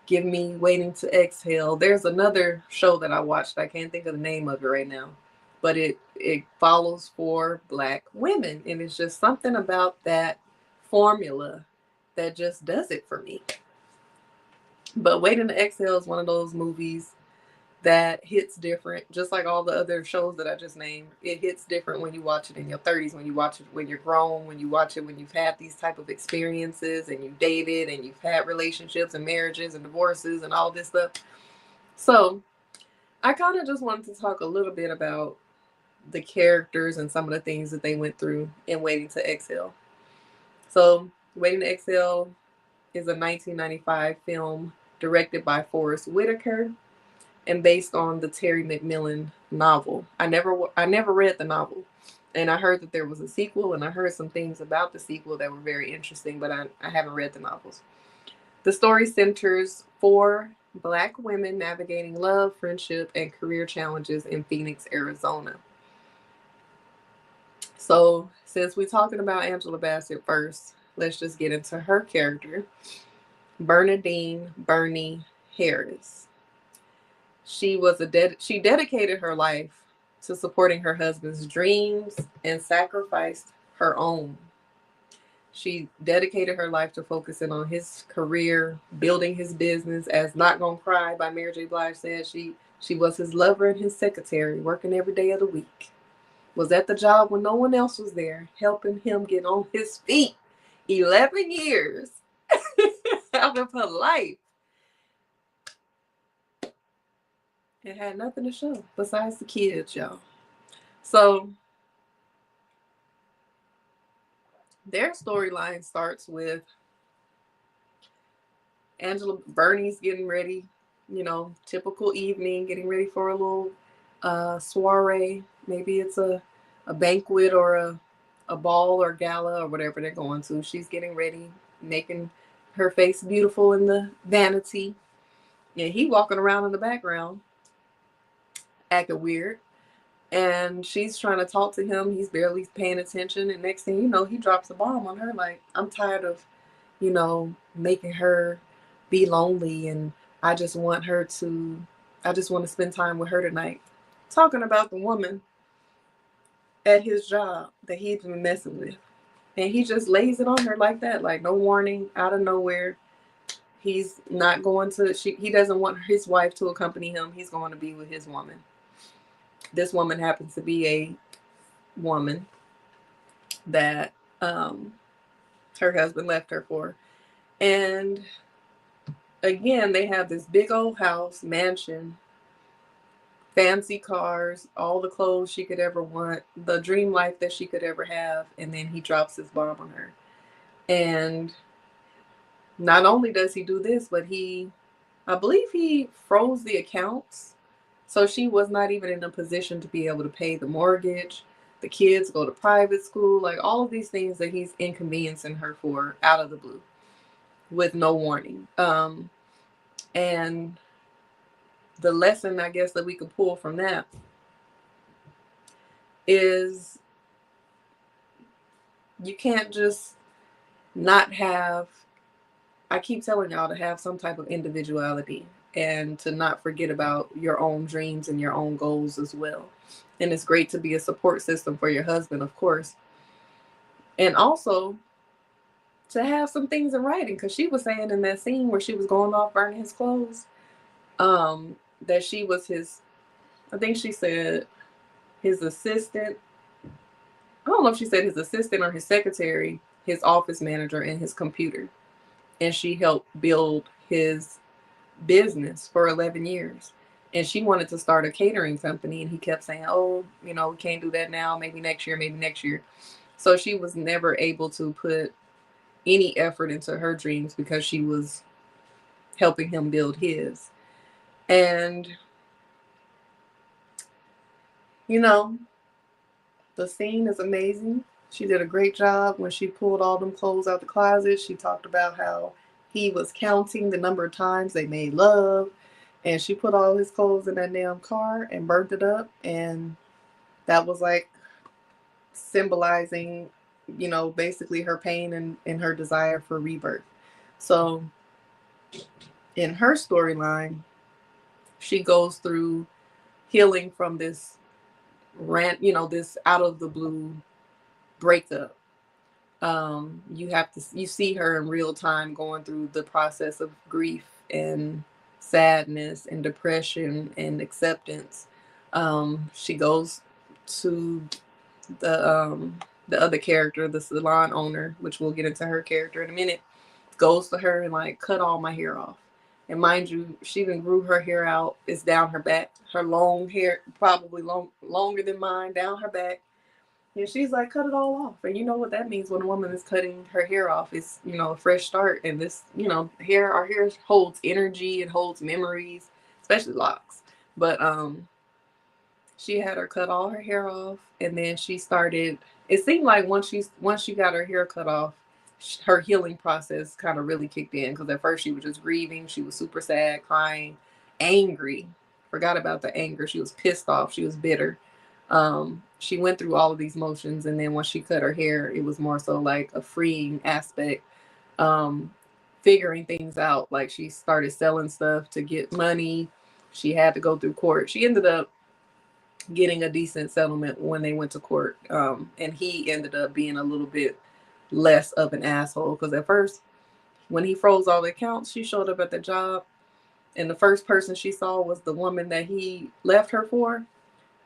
give me Waiting to Exhale. There's another show that I watched. I can't think of the name of it right now, but it follows 4 Black women, and it's just something about that formula that just does it for me. But Waiting to Exhale is one of those movies that hits different, just like all the other shows that I just named. It hits different when you watch it in your 30s, when you watch it when you're grown, when you watch it when you've had these type of experiences and you've dated and you've had relationships and marriages and divorces and all this stuff. So I kind of just wanted to talk a little bit about the characters and some of the things that they went through in Waiting to Exhale. So Waiting to Exhale is a 1995 film directed by Forrest Whitaker and based on the Terry McMillan novel. I never read the novel, and I heard that there was a sequel, and I heard some things about the sequel that were very interesting, but I haven't read the novels. The story centers 4 Black women navigating love, friendship, and career challenges in Phoenix, Arizona. So since we're talking about Angela Bassett first, let's just get into her character, Bernadine Bernie Harris. She dedicated her life to supporting her husband's dreams and sacrificed her own. She dedicated her life to focusing on his career, building his business. As Not Gonna Cry by Mary J. Blige said, she was his lover and his secretary, working every day of the week. Was at the job when no one else was there, helping him get on his feet. 11 years out of her life. It had nothing to show besides the kids, y'all. So their storyline starts with Bernie's getting ready, typical evening, getting ready for a little soiree. Maybe it's a banquet or a ball or gala or whatever they're going to. She's getting ready, making her face beautiful in the vanity. And he walking around in the background, acting weird. And she's trying to talk to him. He's barely paying attention. And next thing you know, he drops a bomb on her. Like, I'm tired of, making her be lonely. And I just want to spend time with her tonight. Talking about the woman at his job that he's been messing with. And he just lays it on her like that, like no warning, out of nowhere. He's not going to, he doesn't want his wife to accompany him. He's going to be with his woman. This woman happens to be a woman that her husband left her for. And again, they have this big old house, mansion, fancy cars, all the clothes she could ever want, the dream life that she could ever have. And then he drops his bomb on her. And not only does he do this, but I believe he froze the accounts. So she was not even in a position to be able to pay the mortgage. The kids go to private school, like all of these things that he's inconveniencing her for out of the blue with no warning. And the lesson, I guess, that we could pull from that is you can't just not have, I keep telling y'all to have some type of individuality and to not forget about your own dreams and your own goals as well. And it's great to be a support system for your husband, of course. And also to have some things in writing, because she was saying in that scene where she was going off burning his clothes, that she was his, I think she said his assistant. I don't know if she said his assistant or his secretary, his office manager, and his computer. And she helped build his business for 11 years. And she wanted to start a catering company. And he kept saying, oh, we can't do that now. Maybe next year, maybe next year. So she was never able to put any effort into her dreams because she was helping him build his. And, the scene is amazing. She did a great job when she pulled all them clothes out the closet. She talked about how he was counting the number of times they made love. And she put all his clothes in that damn car and burnt it up. And that was like symbolizing, basically her pain and her desire for rebirth. So in her storyline, she goes through healing from this this out of the blue breakup. You see her in real time going through the process of grief and sadness and depression and acceptance. She goes to the other character, the salon owner, which we'll get into her character in a minute, goes to her and like cut all my hair off. And mind you, she even grew her hair out. It's down her back. Her long hair, probably longer than mine, down her back. And she's like, cut it all off. And you know what that means when a woman is cutting her hair off. It's, a fresh start. And this, our hair holds energy. It holds memories, especially locks. But she had her cut all her hair off. And then she started, it seemed like once she got her hair cut off, her healing process kind of really kicked in. Because at first she was just grieving. She was super sad, crying, angry. Forgot about the anger. She was pissed off. She was bitter. She went through all of these motions, and then once she cut her hair, it was more so like a freeing aspect, figuring things out. Like she started selling stuff to get money. She had to go through court. She ended up getting a decent settlement when they went to court, and he ended up being a little bit less of an asshole, because at first when he froze all the accounts, she showed up at the job, and the first person she saw was the woman that he left her for.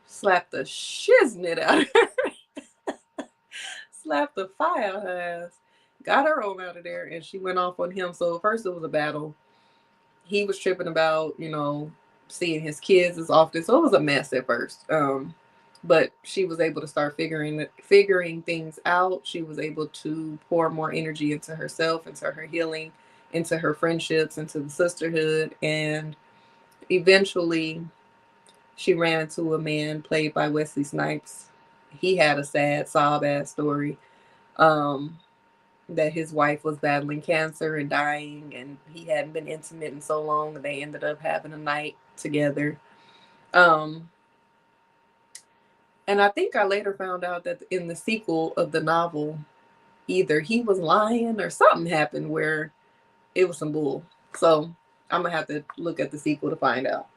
Slapped the shiznit out of her. Slapped the fire out of her ass. Got her on out of there, and she went off on him. So first it was a battle. He was tripping about, seeing his kids as often. So it was a mess at first. But she was able to start figuring things out. She was able to pour more energy into herself, into her healing, into her friendships, into the sisterhood. And eventually she ran into a man played by Wesley Snipes. He had a sad, sob-ass story, that his wife was battling cancer and dying, and he hadn't been intimate in so long, and they ended up having a night together. And I think I later found out that in the sequel of the novel, either he was lying or something happened where it was some bull. So I'm going to have to look at the sequel to find out.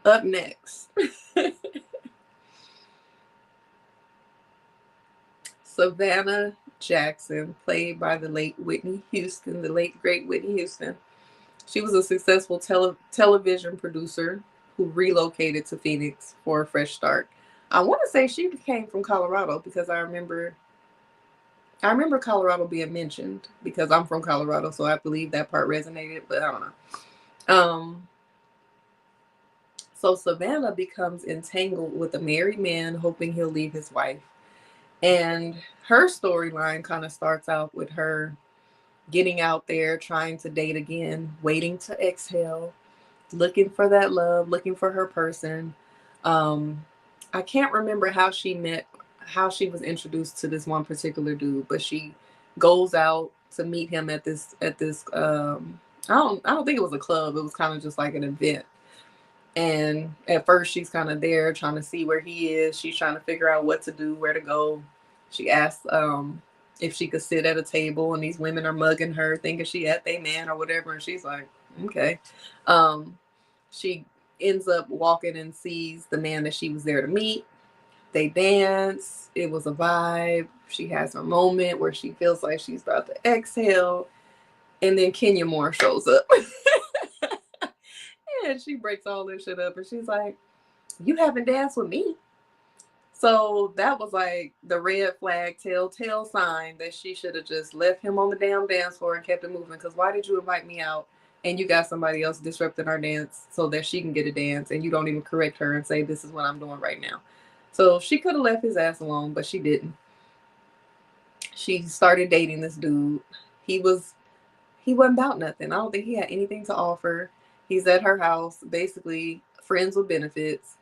Up next. Savannah Jackson, played by the late Whitney Houston, the late great Whitney Houston. She was a successful television producer who relocated to Phoenix for a fresh start. I want to say she came from Colorado because I remember Colorado being mentioned because I'm from Colorado, so I believe that part resonated, but I don't know. So Savannah becomes entangled with a married man, hoping he'll leave his wife. And her storyline kind of starts out with her getting out there, trying to date again, waiting to exhale, looking for that love, looking for her person. I can't remember how she was introduced to this one particular dude, but she goes out to meet him at this I don't think it was a club. It was kind of just like an event. And at first she's kind of there trying to see where he is. She's trying to figure out what to do, where to go. She asks if she could sit at a table, and these women are mugging her, thinking she at they man or whatever. And she's like, okay. She ends up walking and sees the man that she was there to meet. They dance. It was a vibe. She has her moment where she feels like she's about to exhale. And then Kenya Moore shows up. And she breaks all this shit up. And she's like, you haven't danced with me. So that was like the red flag, telltale sign that she should have just left him on the damn dance floor and kept it moving. Because why did you invite me out and you got somebody else disrupting our dance so that she can get a dance and you don't even correct her and say, this is what I'm doing right now. So she could have left his ass alone, but she didn't. She started dating this dude. He wasn't about nothing. I don't think he had anything to offer. He's at her house, basically friends with benefits,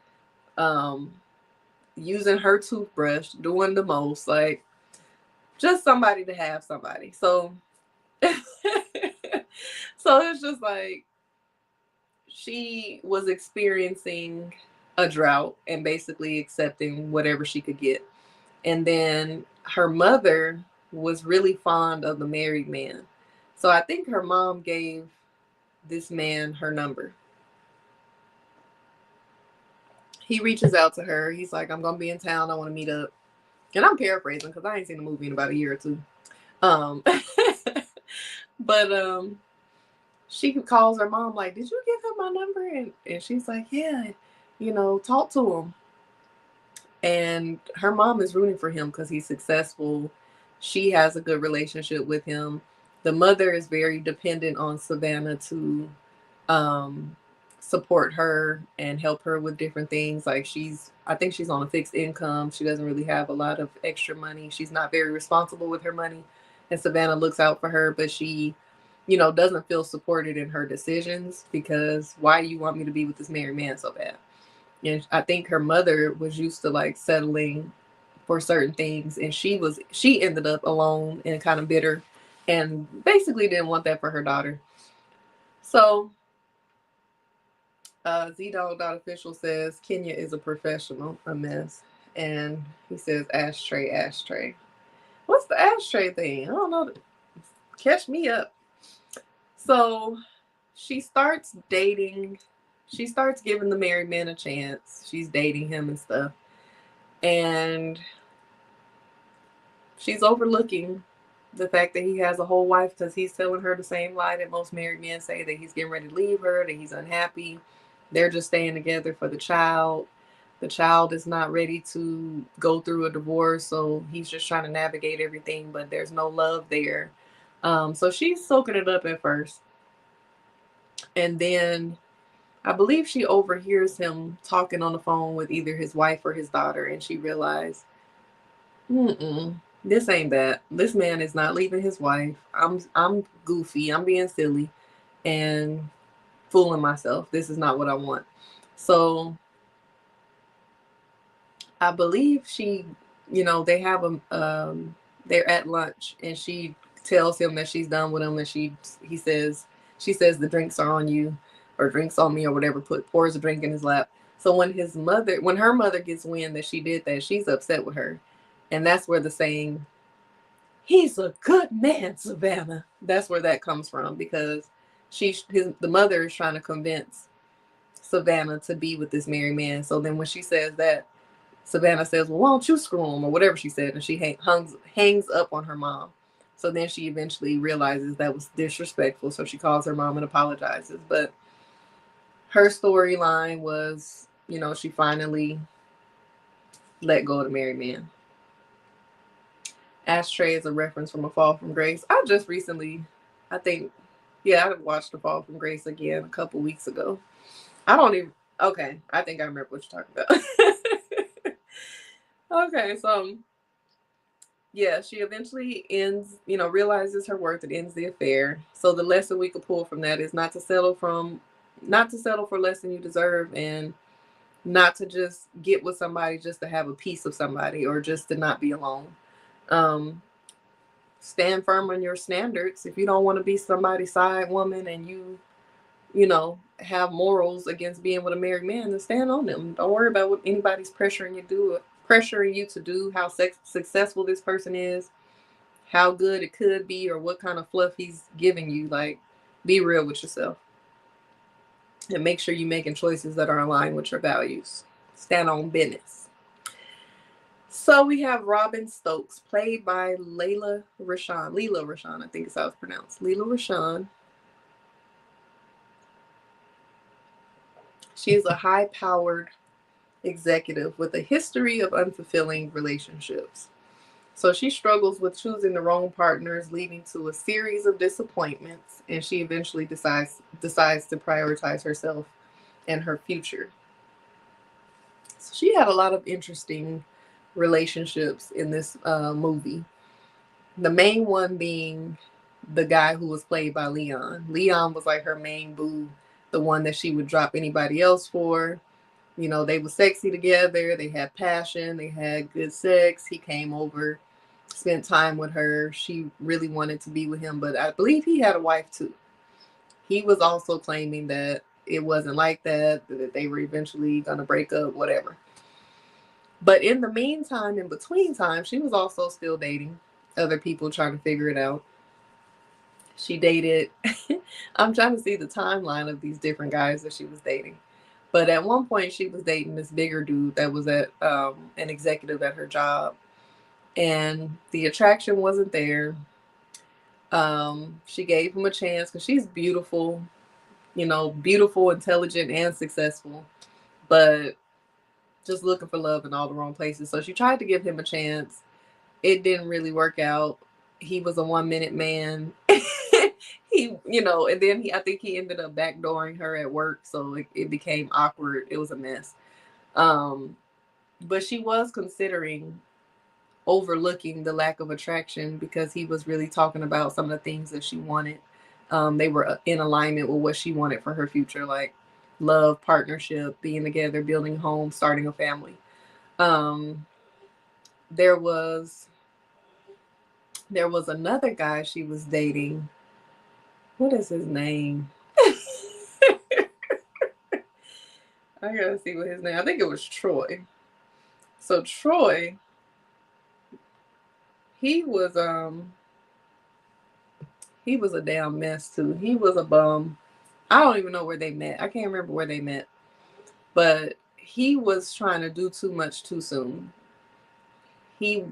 using her toothbrush, doing the most, like just somebody to have somebody. So so it's just like she was experiencing a drought and basically accepting whatever she could get. And then her mother was really fond of the married man. So I think her mom gave this man her number. He reaches out to her. He's like, I'm going to be in town. I want to meet up. And I'm paraphrasing because I ain't seen the movie in about a year or two. But she calls her mom like, did you give him my number? And she's like, yeah, talk to him. And her mom is rooting for him because he's successful. She has a good relationship with him. The mother is very dependent on Savannah to support her and help her with different things. Like I think she's on a fixed income. She doesn't really have a lot of extra money. She's not very responsible with her money. And Savannah looks out for her, but she, doesn't feel supported in her decisions because why do you want me to be with this married man so bad? And I think her mother was used to like settling for certain things. And she ended up alone and kind of bitter and basically didn't want that for her daughter. So ZDog.official says Kenya is a professional, a mess. And he says ashtray. What's the ashtray thing? I don't know. Catch me up. So she starts dating. She starts giving the married man a chance. She's dating him and stuff. And she's overlooking the fact that he has a whole wife because he's telling her the same lie that most married men say, that he's getting ready to leave her, that he's unhappy. They're just staying together for the child. The child is not ready to go through a divorce, so he's just trying to navigate everything, but there's no love there. So she's soaking it up at first. And then I believe she overhears him talking on the phone with either his wife or his daughter, and she realized, this ain't that. This man is not leaving his wife. I'm goofy. I'm being silly and fooling myself. This is not what I want. So I believe she, they have they're at lunch, and she tells him that she's done with him, and she says the drinks are on you, or drinks on me, or whatever. Pours a drink in his lap. So when her mother gets wind that she did that, she's upset with her, and that's where the saying, "He's a good man, Savannah," that's where that comes from, because the mother is trying to convince Savannah to be with this married man. So then when she says that, Savannah says, well, why don't you screw him, or whatever she said, and she hangs up on her mom. So then she eventually realizes that was disrespectful, so she calls her mom and apologizes. But her storyline was, she finally let go of the married man. Ashtray is a reference from A Fall from Grace. I just recently, I think, I watched A Fall from Grace again a couple weeks ago. Okay, I think I remember what you're talking about. Okay, so yeah, she eventually ends, realizes her worth and ends the affair. So the lesson we could pull from that is not to settle for less than you deserve, and not to just get with somebody just to have a piece of somebody or just to not be alone. Stand firm on your standards. If you don't want to be somebody's side woman and have morals against being with a married man, then stand on them. Don't worry about what anybody's pressuring you to do, how successful this person is, how good it could be, or what kind of fluff he's giving you. Like, be real with yourself and make sure you're making choices that are aligned with your values. Stand on business. So we have Robin Stokes, played by Lela Rochon, I think is how it's pronounced. Lela Rochon. She's a high-powered executive with a history of unfulfilling relationships. So she struggles with choosing the wrong partners, leading to a series of disappointments, and she eventually decides to prioritize herself and her future. So she had a lot of interesting relationships in this movie. The main one being the guy who was played by Leon. Leon was like her main boo, the one that she would drop anybody else for. They were sexy together. They had passion. They had good sex. He came over, spent time with her. She really wanted to be with him, but I believe he had a wife too. He was also claiming that it wasn't like that they were eventually going to break up, whatever. But in the meantime, in between time, she was also still dating other people, trying to figure it out. She dated, I'm trying to see the timeline of these different guys that she was dating. But at one point, she was dating this bigger dude that was an executive at her job. And the attraction wasn't there. She gave him a chance because she's beautiful, beautiful, intelligent, and successful. But just looking for love in all the wrong places. So she tried to give him a chance. It didn't really work out. He was a 1-minute man. And then I think he ended up backdooring her at work. So it became awkward. It was a mess. But she was considering overlooking the lack of attraction because he was really talking about some of the things that she wanted. They were in alignment with what she wanted for her future, like love, partnership, being together, building a home, starting a family. There was another guy she was dating. What is his name? I gotta see what his name. I think it was Troy. So Troy, he was a damn mess too. He was a bum. I don't even know where they met. I can't remember where they met. But he was trying to do too much too soon. I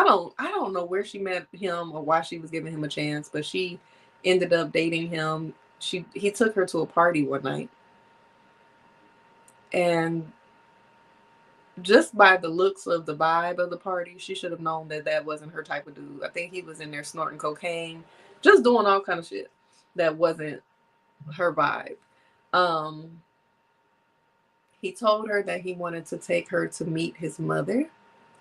don't know where she met him or why she was giving him a chance, but she ended up dating him. He took her to a party one night. And just by the looks of the vibe of the party, she should have known that wasn't her type of dude. I think he was in there snorting cocaine, just doing all kind of shit that wasn't her vibe. He told her that he wanted to take her to meet his mother,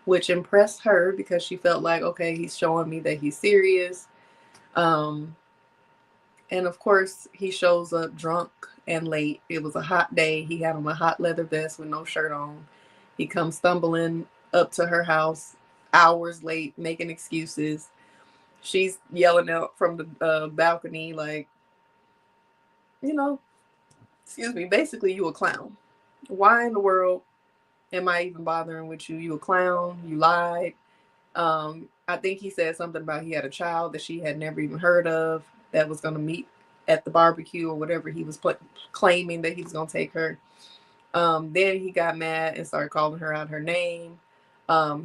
which impressed her because she felt like, okay, he's showing me that he's serious. And of course, he shows up drunk and late. It was a hot day. He had on a hot leather vest with no shirt on. He comes stumbling up to her house hours late, making excuses. She's yelling out from the balcony like, excuse me, basically, you a clown. Why in the world am I even bothering with you? You a clown. You lied. I think he said something about he had a child that she had never even heard of that was going to meet at the barbecue or whatever he was claiming that he was going to take her. Then he got mad and started calling her out her name.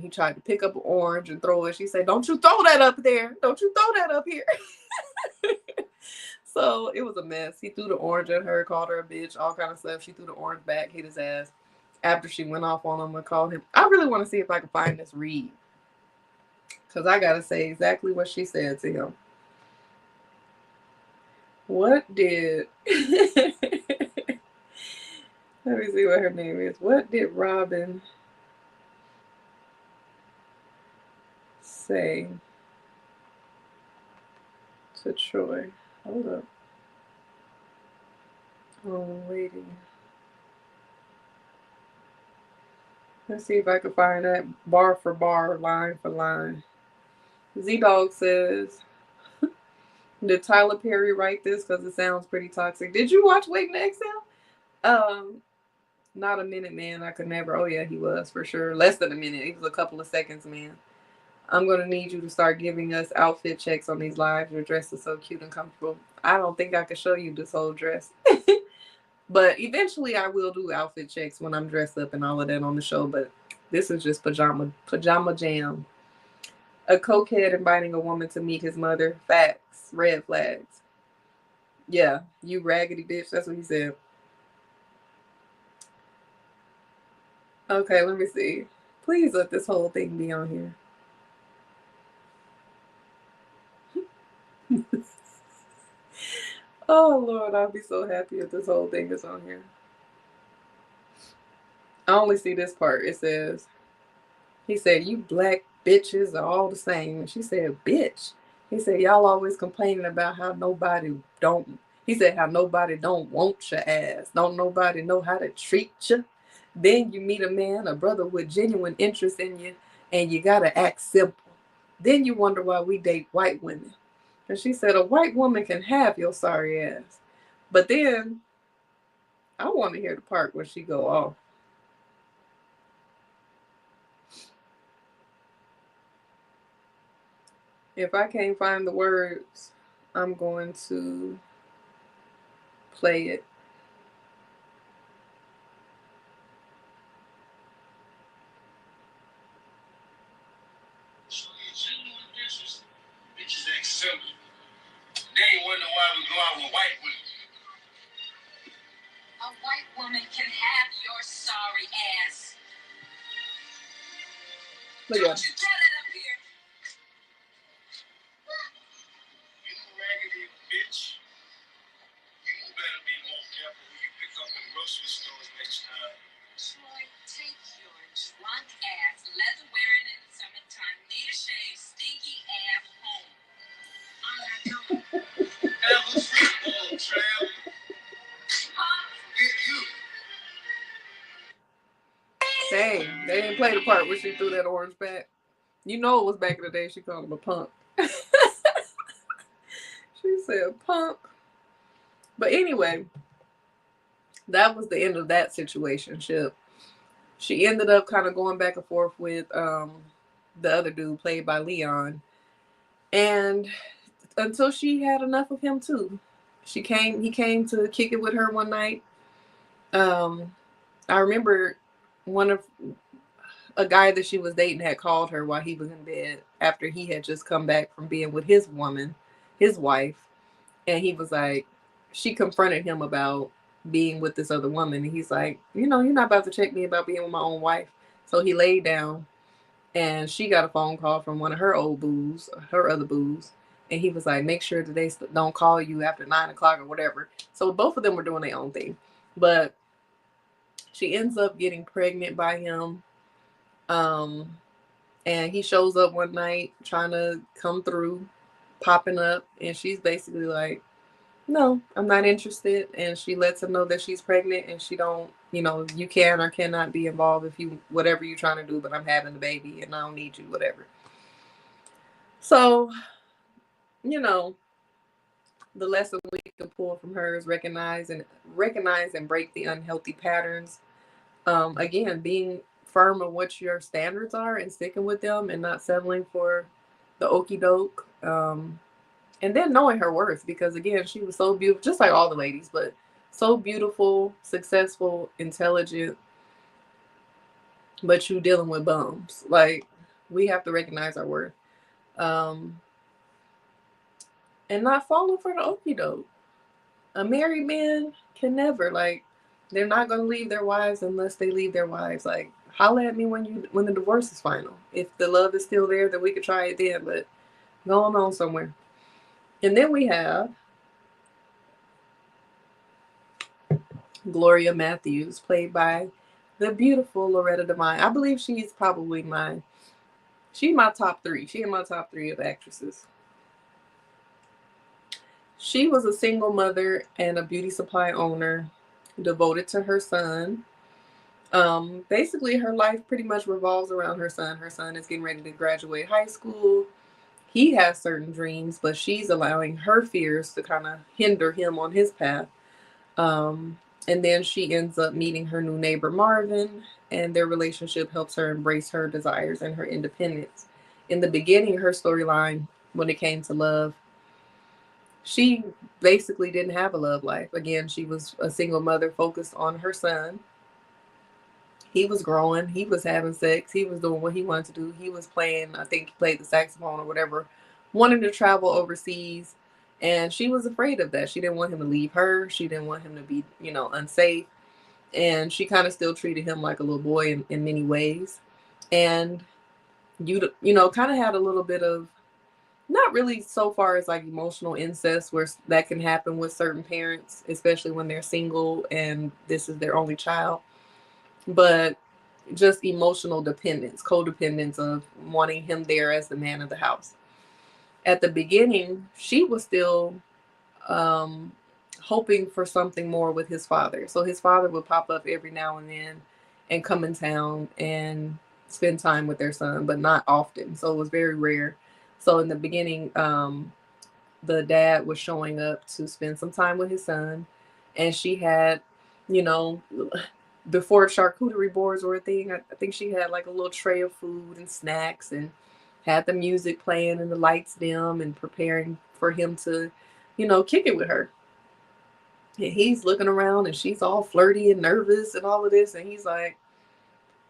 He tried to pick up an orange and throw it. She said, "Don't you throw that up there. Don't you throw that up here." So it was a mess. He threw the orange at her, called her a bitch, all kind of stuff. She threw the orange back, hit his ass. After she went off on him and called him. I really want to see if I can find this read. Because I got to say exactly what she said to him. What did... Let me see what her name is. What did Robin say to Troy? Hold up. Oh, waiting. Let's see if I can find that bar for bar, line for line. Z-Dog says, did Tyler Perry write this? Because it sounds pretty toxic. Did you watch Waiting to Exhale? Not a minute, man. I could never. Oh, yeah, he was, for sure. Less than a minute. It was a couple of seconds, man. I'm going to need you to start giving us outfit checks on these lives. Your dress is so cute and comfortable. I don't think I could show you this whole dress. But eventually I will do outfit checks when I'm dressed up and all of that on the show. But this is just pajama jam. A cokehead inviting a woman to meet his mother. Facts. Red flags. Yeah, you raggedy bitch. That's what he said. Okay, let me see. Please let this whole thing be on here. Oh, Lord, I'll be so happy if this whole thing is on here. I only see this part. It says, he said, you black bitches are all the same. And she said, bitch. He said, y'all always complaining about how nobody don't. He said, how nobody don't want your ass. Don't nobody know how to treat you. Then you meet a man, a brother with genuine interest in you, and you got to act simple. Then you wonder why we date white women. And she said, a white woman can have your sorry ass. But then I want to hear the part where she go off. If I can't find the words, I'm going to play it. Bitches act simple. They ain't wondering why we go out with white women. A white woman can have your sorry ass. Look at Don't you tell it up here. You raggedy bitch. You better be more careful when you pick up in grocery stores next time. Troy, take your drunk ass, leather wearing in the summertime, need a shave, stinky ass home. All I don't ever football travel. Forget you. Dang, they didn't play the part where she threw that orange back. You know it was back in the day she called him a punk. She said punk. But anyway, that was the end of that situationship. She ended up kind of going back and forth with the other dude played by Leon. And until she had enough of him too. He came to kick it with her one night. I remember a guy that she was dating had called her while he was in bed after he had just come back from being with his woman, his wife. And he was like, she confronted him about being with this other woman. And he's like, you're not about to check me about being with my own wife. So he laid down and she got a phone call from one of her old boos, her other boos. And he was like, make sure that they don't call you after 9 o'clock or whatever. So both of them were doing their own thing. But she ends up getting pregnant by him. And he shows up one night trying to come through, popping up. And she's basically like, no, I'm not interested. And she lets him know that she's pregnant and she don't, you can or cannot be involved if you, whatever you're trying to do, but I'm having the baby and I don't need you, whatever. So, the lesson we can pull from her is recognize and break the unhealthy patterns. Again, being firm on what your standards are and sticking with them and not settling for the okey doke. And then knowing her worth, because again, she was so beautiful, just like all the ladies, but so beautiful, successful, intelligent, but you dealing with bums. Like, we have to recognize our worth. Um, and not falling for the okie doke. A married man can never, like, they're not gonna leave their wives unless they leave their wives. Like, holla at me when the divorce is final. If the love is still there, then we could try it then, but going on somewhere. And then we have Gloria Matthews, played by the beautiful Loretta Devine. I believe she's probably she's my top three. She in my top three of actresses. She was a single mother and a beauty supply owner, devoted to her son. Basically, her life pretty much revolves around her son. Her son is getting ready to graduate high school. He has certain dreams, but she's allowing her fears to kind of hinder him on his path. Um, and then she ends up meeting her new neighbor, Marvin, and their relationship helps her embrace her desires and her independence. In the beginning, her storyline, when it came to love, she basically didn't have a love life. Again, she was a single mother focused on her son. He was growing, he was having sex, he was doing what he wanted to do. He was playing, I think he played the saxophone or whatever, wanting to travel overseas. And she was afraid of that. She didn't want him to leave her. She didn't want him to be, unsafe. And she kind of still treated him like a little boy in many ways. And kind of had a little bit of, not really so far as like emotional incest, where that can happen with certain parents, especially when they're single and this is their only child, but just emotional dependence, codependence of wanting him there as the man of the house. At the beginning, she was still um, hoping for something more with his father. So his father would pop up every now and then and come in town and spend time with their son, but not often. So it was very rare. So in the beginning, the dad was showing up to spend some time with his son, and she had, you know, before charcuterie boards were a thing, I think she had like a little tray of food and snacks and had the music playing and the lights dim and preparing for him to, kick it with her. And he's looking around and she's all flirty and nervous and all of this. And he's like,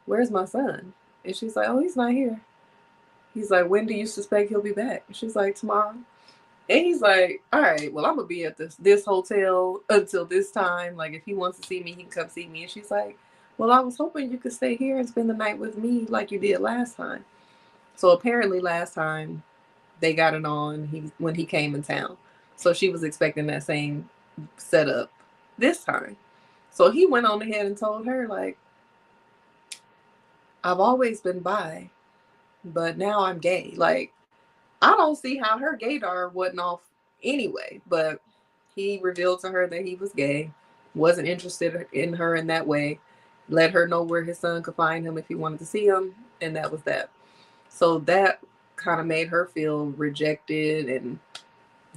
"Where's my son?" And she's like, "Oh, he's not here." He's like, "When do you suspect he'll be back?" And she's like, "Tomorrow." And he's like, "All right, well, I'm gonna be at this hotel until this time. Like, if he wants to see me, he can come see me." And she's like, "Well, I was hoping you could stay here and spend the night with me like you did last time." So apparently, last time they got it on when he came in town. So she was expecting that same setup this time. So he went on ahead and told her, like, "I've always been bi, but now I'm gay." Like, I don't see how her gaydar wasn't off anyway, but he revealed to her that he was gay, wasn't interested in her in that way, let her know where his son could find him if he wanted to see him, and that was that. So that kind of made her feel rejected and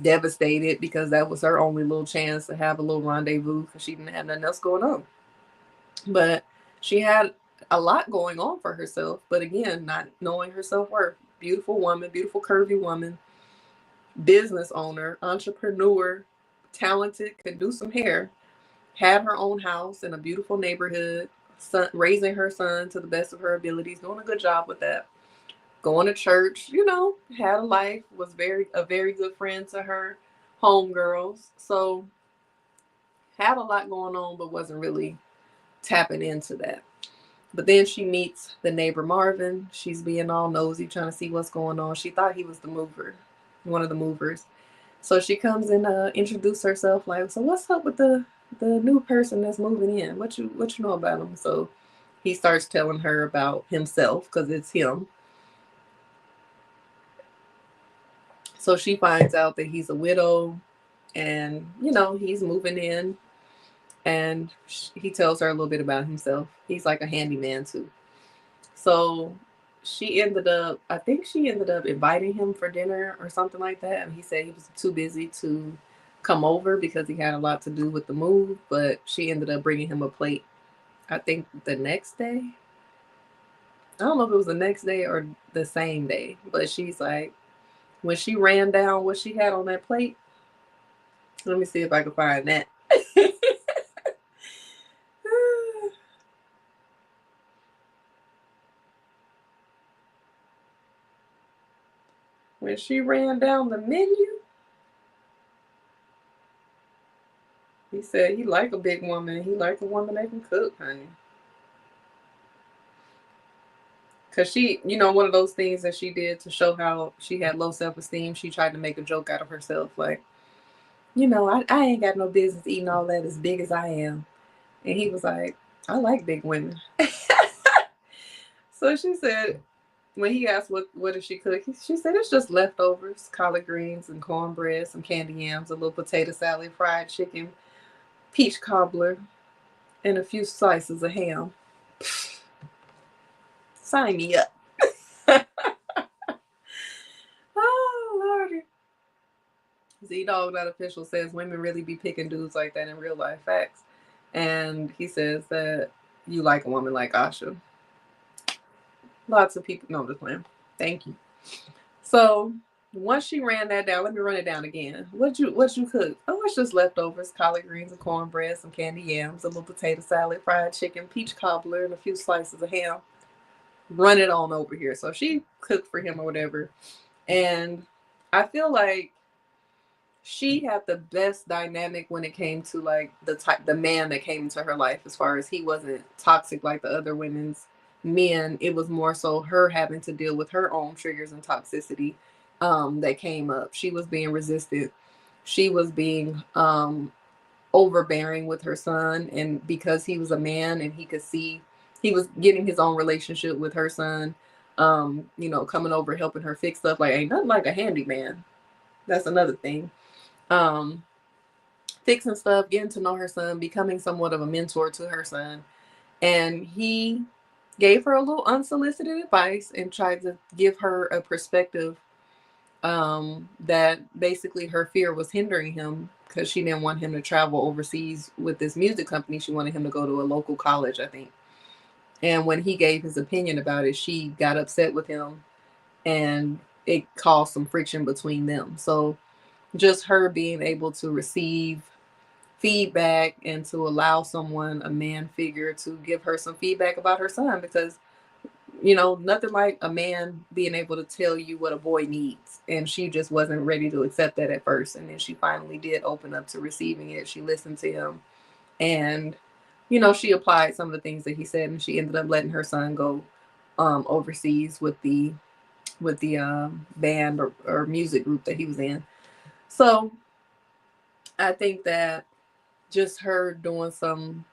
devastated, because that was her only little chance to have a little rendezvous, because she didn't have nothing else going on. But she had a lot going on for herself, but again, not knowing her self worth. Beautiful woman, beautiful curvy woman, business owner, entrepreneur, talented, could do some hair, had her own house in a beautiful neighborhood, raising her son to the best of her abilities, doing a good job with that. Going to church, had a life, was a very good friend to her homegirls. So had a lot going on, but wasn't really tapping into that. But then she meets the neighbor Marvin. She's being all nosy, trying to see what's going on. She thought he was the mover, one of the movers. So she comes and introduces herself, like, "So what's up with the new person that's moving in? What you know about him?" So he starts telling her about himself, because it's him. So she finds out that he's a widow, and he's moving in, and he tells her a little bit about himself. He's like a handyman too. So I think she ended up inviting him for dinner or something like that. And he said he was too busy to come over because he had a lot to do with the move. But she ended up bringing him a plate, I think the next day. I don't know if it was the next day or the same day. But she's like, when she ran down what she had on that plate, let me see if I can find that. when she ran down the menu, he said he like a big woman. He like a woman that can cook, honey. Cause she, one of those things that she did to show how she had low self-esteem, she tried to make a joke out of herself. Like, I ain't got no business eating all that as big as I am. And he was like, I like big women. So she said, when he asked what did she cook, she said it's just leftovers, collard greens and cornbread, some candy yams, a little potato salad, fried chicken, peach cobbler, and a few slices of ham. Sign me up. Oh, Lordy. Z-Dog, that official, says women really be picking dudes like that in real life. Facts. And he says that you like a woman like Asha. Lots of people know the plan. Thank you. So once she ran that down, let me run it down again. What you cook? Oh, it's just leftovers, collard greens and cornbread, some candy yams, a little potato salad, fried chicken, peach cobbler, and a few slices of ham. Run it on over here. So she cooked for him or whatever. And I feel like she had the best dynamic when it came to like the man that came into her life, as far as he wasn't toxic like the other women's men. It was more so her having to deal with her own triggers and toxicity that came up. She was being resistant. She was being overbearing with her son, and because he was a man and he could see, he was getting his own relationship with her son, coming over helping her fix stuff. Like, ain't nothing like a handyman. That's another thing. um Fixing stuff, getting to know her son, becoming somewhat of a mentor to her son. And he gave her a little unsolicited advice and tried to give her a perspective that basically her fear was hindering him, because she didn't want him to travel overseas with this music company. She wanted him to go to a local college, I think. And when he gave his opinion about it, she got upset with him, and it caused some friction between them. So just her being able to receive feedback and to allow someone, a man figure, to give her some feedback about her son, because nothing like a man being able to tell you what a boy needs. And she just wasn't ready to accept that at first, and then she finally did open up to receiving it. She listened to him, and she applied some of the things that he said, and she ended up letting her son go overseas with the band or music group that he was in. So I think that just her doing some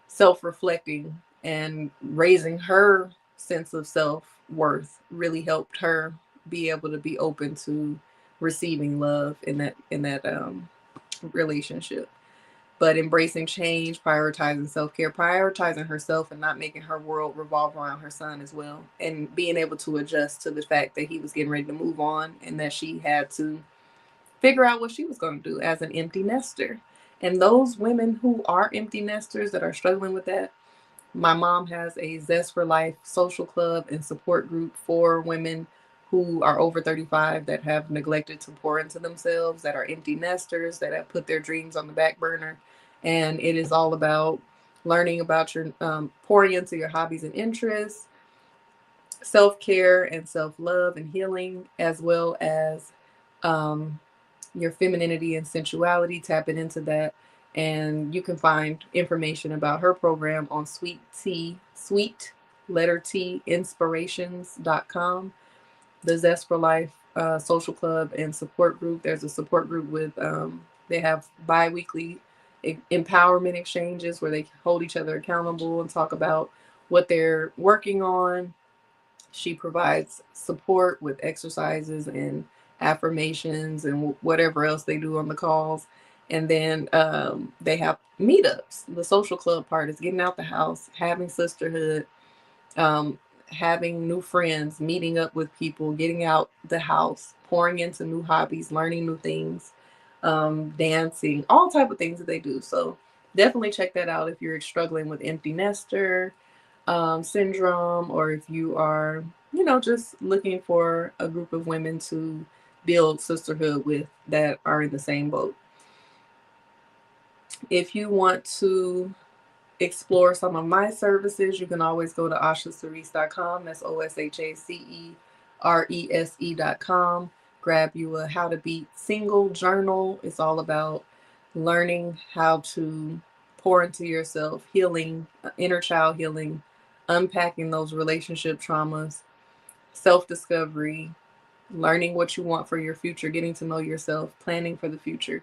self-reflecting and raising her sense of self-worth really helped her be able to be open to receiving love in that relationship. But embracing change, prioritizing self-care, prioritizing herself, and not making her world revolve around her son as well, and being able to adjust to the fact that he was getting ready to move on, and that she had to figure out what she was going to do as an empty nester. And those women who are empty nesters that are struggling with that, my mom has a Zest for Life social club and support group for women who are over 35 that have neglected to pour into themselves, that are empty nesters, that have put their dreams on the back burner. And it is all about learning about your pouring into your hobbies and interests, self-care and self-love and healing, as well as um, your femininity and sensuality, tapping into that. And you can find information about her program on sweet letter T inspirations.com. The Zest for Life social club and support group. There's a support group with they have bi-weekly empowerment exchanges where they hold each other accountable and talk about what they're working on. She provides support with exercises and affirmations and whatever else they do on the calls. And then they have meetups. The social club part is getting out the house, having sisterhood, um, having new friends, meeting up with people, getting out the house, pouring into new hobbies, learning new things, dancing, all type of things that they do. So definitely check that out if you're struggling with empty nester syndrome, or if you are, just looking for a group of women to build sisterhood with that are in the same boat. If you want to explore some of my services, you can always go to oshacerese.com. That's OSHACERESE.com. grab you a How to Beat Single journal. It's all about learning how to pour into yourself, healing, inner child healing, unpacking those relationship traumas, self discovery, learning what you want for your future, getting to know yourself, planning for the future.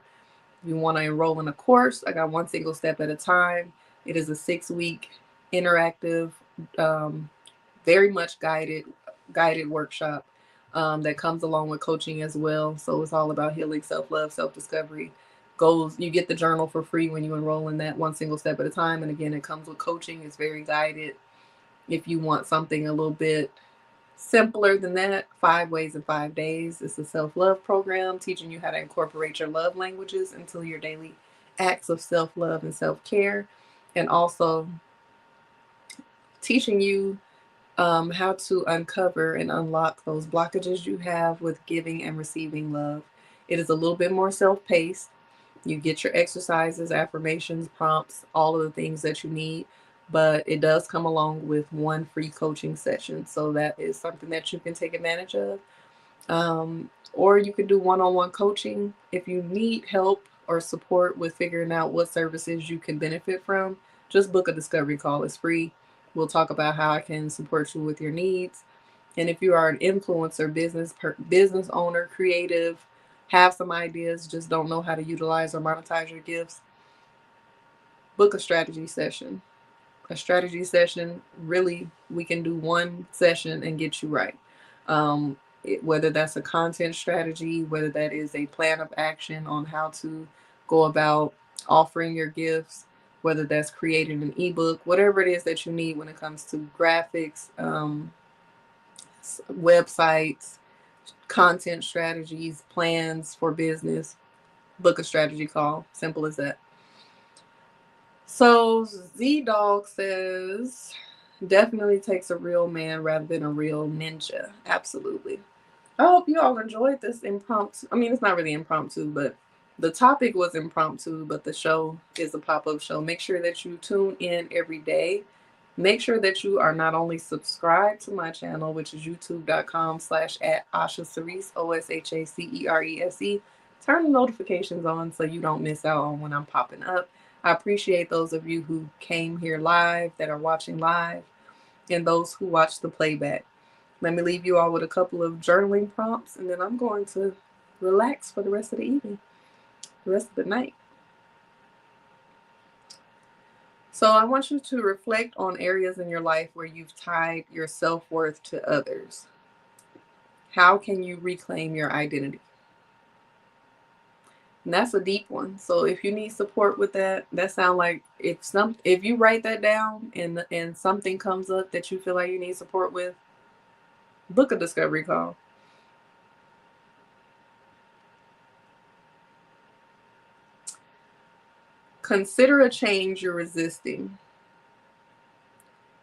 If you want to enroll in a course, I got One Single Step at a Time. It is a 6-week interactive, um, very much guided workshop that comes along with coaching as well. So it's all about healing, self love, self discovery. Goals. You get the journal for free when you enroll in that One Single Step at a Time, and again, it comes with coaching. It's very guided. If you want something a little bit simpler than that, 5 Ways in 5 Days. It's a self love program teaching you how to incorporate your love languages into your daily acts of self love and self care, and also teaching you how to uncover and unlock those blockages you have with giving and receiving love. It is a little bit more self paced. You get your exercises, affirmations, prompts, all of the things that you need, but it does come along with one free coaching session. So that is something that you can take advantage of. Or you could do one on one coaching. If you need help or support with figuring out what services you can benefit from, just book a discovery call. It's free. We'll talk about how I can support you with your needs. And if you are an influencer, business owner, creative, have some ideas, just don't know how to utilize or monetize your gifts, book a strategy session. A strategy session, really, we can do one session and get you right. Whether that's a content strategy, whether that is a plan of action on how to go about offering your gifts, whether that's creating an ebook, whatever it is that you need when it comes to graphics, websites, content strategies, plans for business, book a strategy call. Simple as that. So Z Dog says, definitely takes a real man rather than a real ninja. Absolutely. I hope you all enjoyed this impromptu. I mean, it's not really impromptu, but the topic was impromptu, but the show is a pop up show. Make sure that you tune in every day. Make sure that you are not only subscribed to my channel, which is youtube.com/at Osha Cerese, OSHACERESE. Turn the notifications on so you don't miss out on when I'm popping up. I appreciate those of you who came here live, that are watching live, and those who watch the playback. Let me leave you all with a couple of journaling prompts, and then I'm going to relax for the rest of the evening, the rest of the night. So I want you to reflect on areas in your life where you've tied your self-worth to others. How can you reclaim your identity? And that's a deep one. So if you need support with that, that sounds like if you write that down and something comes up that you feel like you need support with, book a discovery call. Consider a change you're resisting.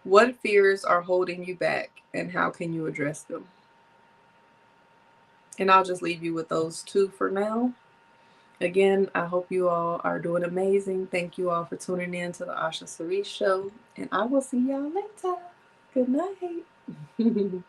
What fears are holding you back and how can you address them? And I'll just leave you with those two for now. Again, I hope you all are doing amazing. Thank you all for tuning in to the Osha Cerese Show, and I will see y'all later. Good night.